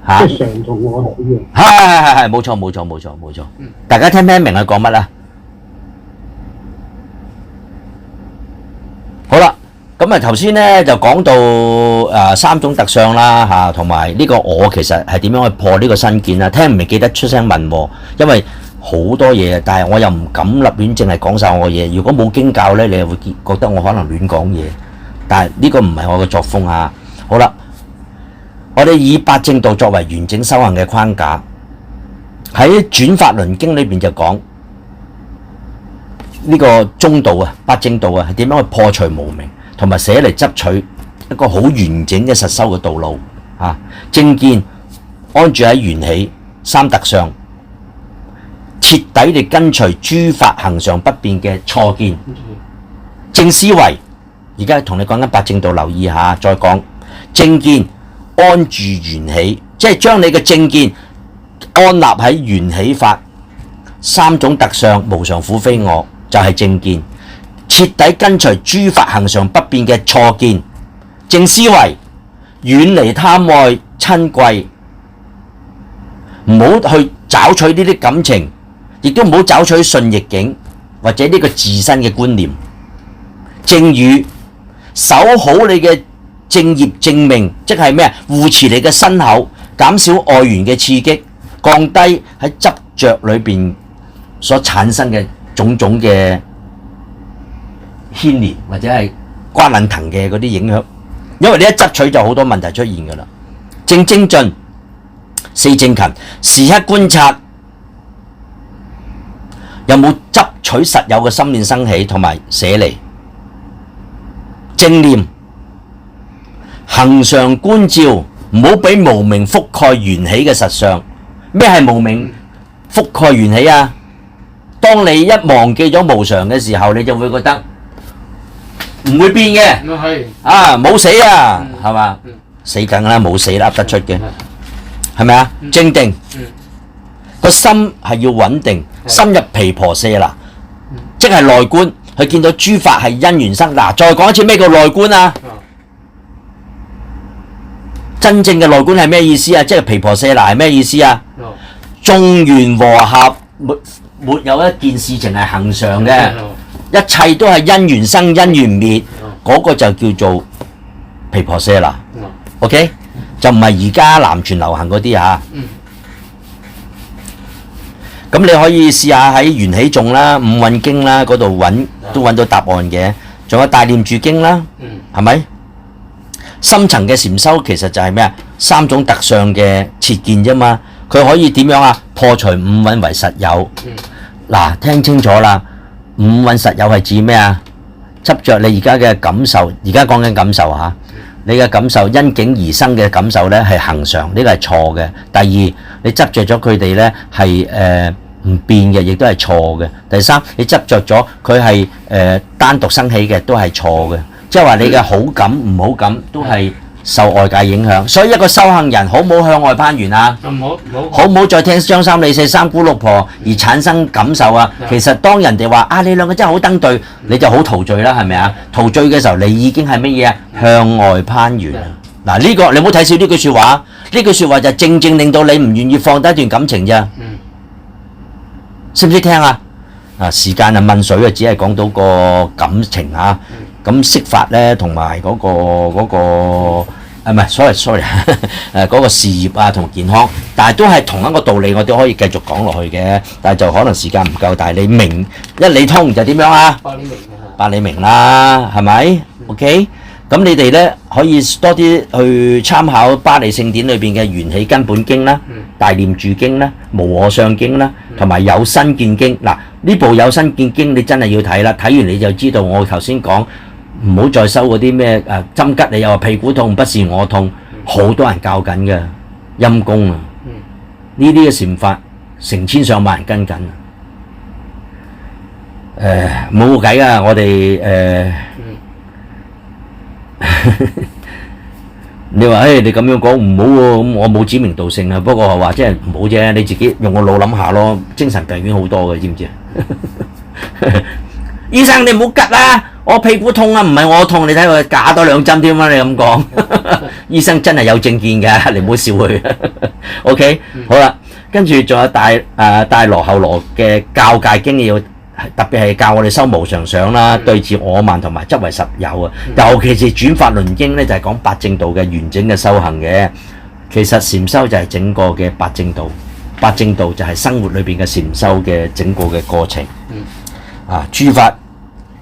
解，即係上同我係一樣。係，冇錯。大家聽唔聽明佢講乜啊？好啦，咁啊頭先咧就講到三種特相啦嚇，同埋呢個我其實係點樣去破呢個身見啊？聽唔明記得出聲問喎，因為好多嘢，但係我又唔敢立亂淨係講晒我嘢。如果冇經教咧，你又會覺得我可能亂講嘢。但係呢個唔係我嘅作風啊。好啦，我哋以八正道作為完整修行嘅框架，喺《轉法輪經》裏邊就講呢個中道啊、八正道啊，係點樣去破除無明，同埋捨離執取一個好完整嘅實修嘅道路啊。正見安住喺緣起三德上，徹底地根除諸法恆常不變嘅錯見。正思維，而家同你講緊八正道，留意下再講。正見安住緣起，即係將你嘅正見安立喺緣起法三種特相無常苦非我，就係正見。徹底根除諸法恆常不變嘅錯見。正思維，遠離貪愛親貴，唔好去找取呢啲感情，亦都唔好找取順逆境或者呢個自身嘅觀念。正語，守好你嘅正業正命，即係咩啊？護持你嘅身口，減少外緣嘅刺激，降低喺執着裏邊所產生嘅種種嘅牽連或者係瓜撚藤嘅嗰啲影響。因為你一執取就好多問題出現㗎啦。正精進，四正勤，時刻觀察有冇執取實有嘅心念生起同埋捨離。正念，恆常觀照，唔好俾無明覆蓋緣起嘅實相。咩係無明覆蓋緣起啊？當你一忘記咗無常嘅時候，你就會覺得唔會變嘅，冇死啊，係嘛？死梗啦，冇死啦，噏得出嘅，係咪啊？正定，個心係要穩定，深入毗婆舍那，即係內觀，佢見到諸法係因緣生。嗱，再講一次咩叫內觀啊？真正嘅內觀係咩意思啊？即係毗婆舍那係咩意思啊？眾緣和合，沒有一件事情係恆常嘅，一切都係因緣生因緣滅，嗰個就叫做毗婆舍那。OK， 就唔係而家南傳流行嗰啲嚇。咁你可以試下喺緣起頌啦、五蘊經啦嗰度揾，都揾到答案嘅。仲有大念住經啦，係咪？深層嘅禪修其實就係咩啊？三種特相嘅切見啫嘛。佢可以點樣啊？破除五蘊為實有。嗱，聽清楚啦，五蘊實有係指咩啊？執着你而家嘅感受，而家講緊感受嚇。你嘅感受因境而生嘅感受咧係恆常，呢個係錯嘅。第二，你執着咗佢哋咧係唔變嘅，亦都係錯嘅。第三，你執着咗佢係單獨生起嘅，都係錯嘅。即係話你嘅好感唔好感都係受外界影響。所以一個修行人好唔好向外攀緣啊？好唔好再聽張三李四三姑六婆而產生感受啊？其實當人哋話啊你兩個真係好登對，你就好陶醉啦，係咪啊？陶醉嘅時候你已經係乜嘢啊？向外攀緣啊！嗱，呢個你唔好睇少呢句説話，呢句説話就正正令到你唔願意放低一段感情咋。識唔識聽啊？時間啊問水啊，只係講到個感情啊。咁釋法咧，同埋嗰個唔係，sorry， 嗰個事業啊同健康，但係都係同一個道理，我哋可以繼續講落去嘅。但係就可能時間唔夠，但係你明一理通就點樣啊？百理明啦，係咪 ？OK， 咁你哋咧可以多啲去參考巴利聖典裏邊嘅緣起根本經啦、大念住經啦、無我相經啦，同埋有身見經。嗱，呢部有身見經你真係要睇啦，睇完你就知道我頭先講。唔好再收嗰啲咩針吉你又話屁股痛不是我痛，好多人教緊嘅陰公啊！呢啲嘅禪法成千上萬人跟緊，冇計啊！我哋你話你咁樣講唔好喎，咁我冇指名道姓啊。不過話即係唔好啫，你自己用個腦諗下咯。精神病院好多嘅，知唔知啊？醫生你唔好吉啦！我屁股痛啊，唔係我痛，你睇佢假多2針添啦！你咁講，醫生真係有正見㗎，你唔好笑佢。OK，好啦，跟住仲有大羅後羅嘅教界經要，特別係教我哋修無常想啦，對治我慢同埋執為實有啊。尤其是轉法輪經咧，就係講八正道嘅完整嘅修行嘅。其實禪修就係整個嘅八正道八正道就係生活裏邊嘅禪修嘅整個嘅過程。諸法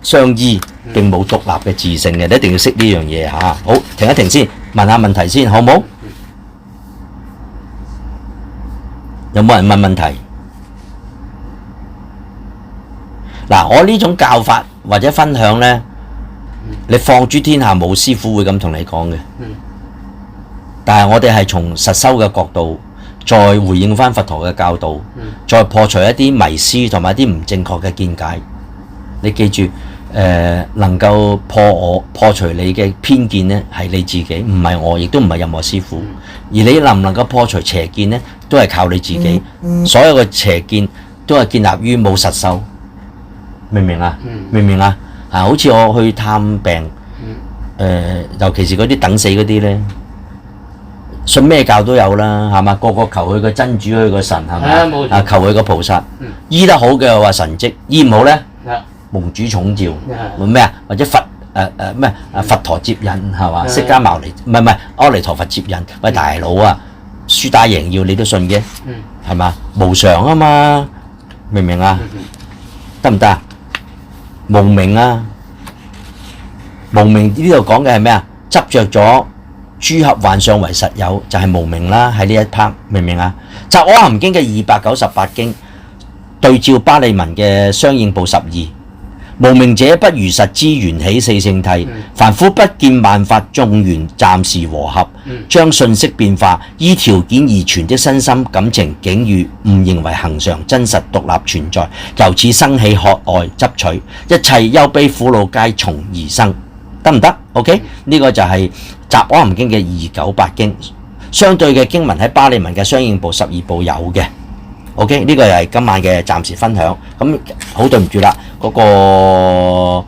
相依，並冇獨立嘅自性嘅，你一定要識呢樣嘢嚇。好，停一停先，問下問題先，好冇？有冇人問問題？嗱，我呢種教法或者分享呢，你放諸天下冇師傅會咁同你講嘅。但係我哋係從實修嘅角度，再回應翻佛陀嘅教導，再破除一啲迷思同埋一啲唔正確嘅見解。你記住，能夠破除你嘅偏見呢，係你自己，唔係我，亦都唔係任何師傅。而你能唔能夠破除邪見呢，都係靠你自己。所有嘅邪見都係建立於冇實修。明唔明啊？明唔明啊？好似我去探病，尤其是嗰啲等死嗰啲咧，信咩教都有啦，係嘛？個個求佢個真主，佢個神係咪？啊，求佢個菩薩，醫得好嘅話神蹟，醫唔好咧，蒙主寵召，咩啊？或者佛咩佛陀接引係嘛？釋迦牟尼唔係阿彌陀佛接引，喂大佬啊，輸打贏要你都信嘅，係嘛？無常啊嘛，明唔明啊？得唔得啊？無明啊，無明呢度講嘅係咩啊？執着咗諸合幻相為實有，就係無明啦。喺呢一 part 明唔明啊？《雜阿含經》嘅298經對照巴利文嘅相應部12，無明者不如實之緣起四聖諦，凡夫不見萬法眾緣暫時和合，將信息變化，依條件而存的身心感情境遇誤認為恆常真實獨立存在，由此生起渴愛執取，一切憂悲苦惱皆從而生，得唔得 ？OK， 呢個就係《雜阿含經》嘅298經，相對嘅經文喺巴利文嘅相應部12部有嘅。OK， 呢個又係今晚嘅暫時分享。咁好對唔住啦，嗰個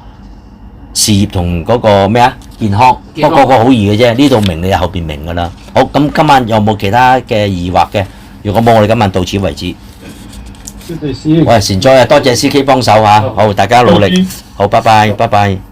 事業同嗰個咩啊健康，不過嗰個好易嘅啫，呢度明你後邊明㗎啦。好，咁今晚有冇其他嘅疑惑嘅？如果冇，我哋今晚到此為止。謝謝師。喂，善哉啊，多謝CK幫手嚇，好，大家努力，好，拜拜，拜拜。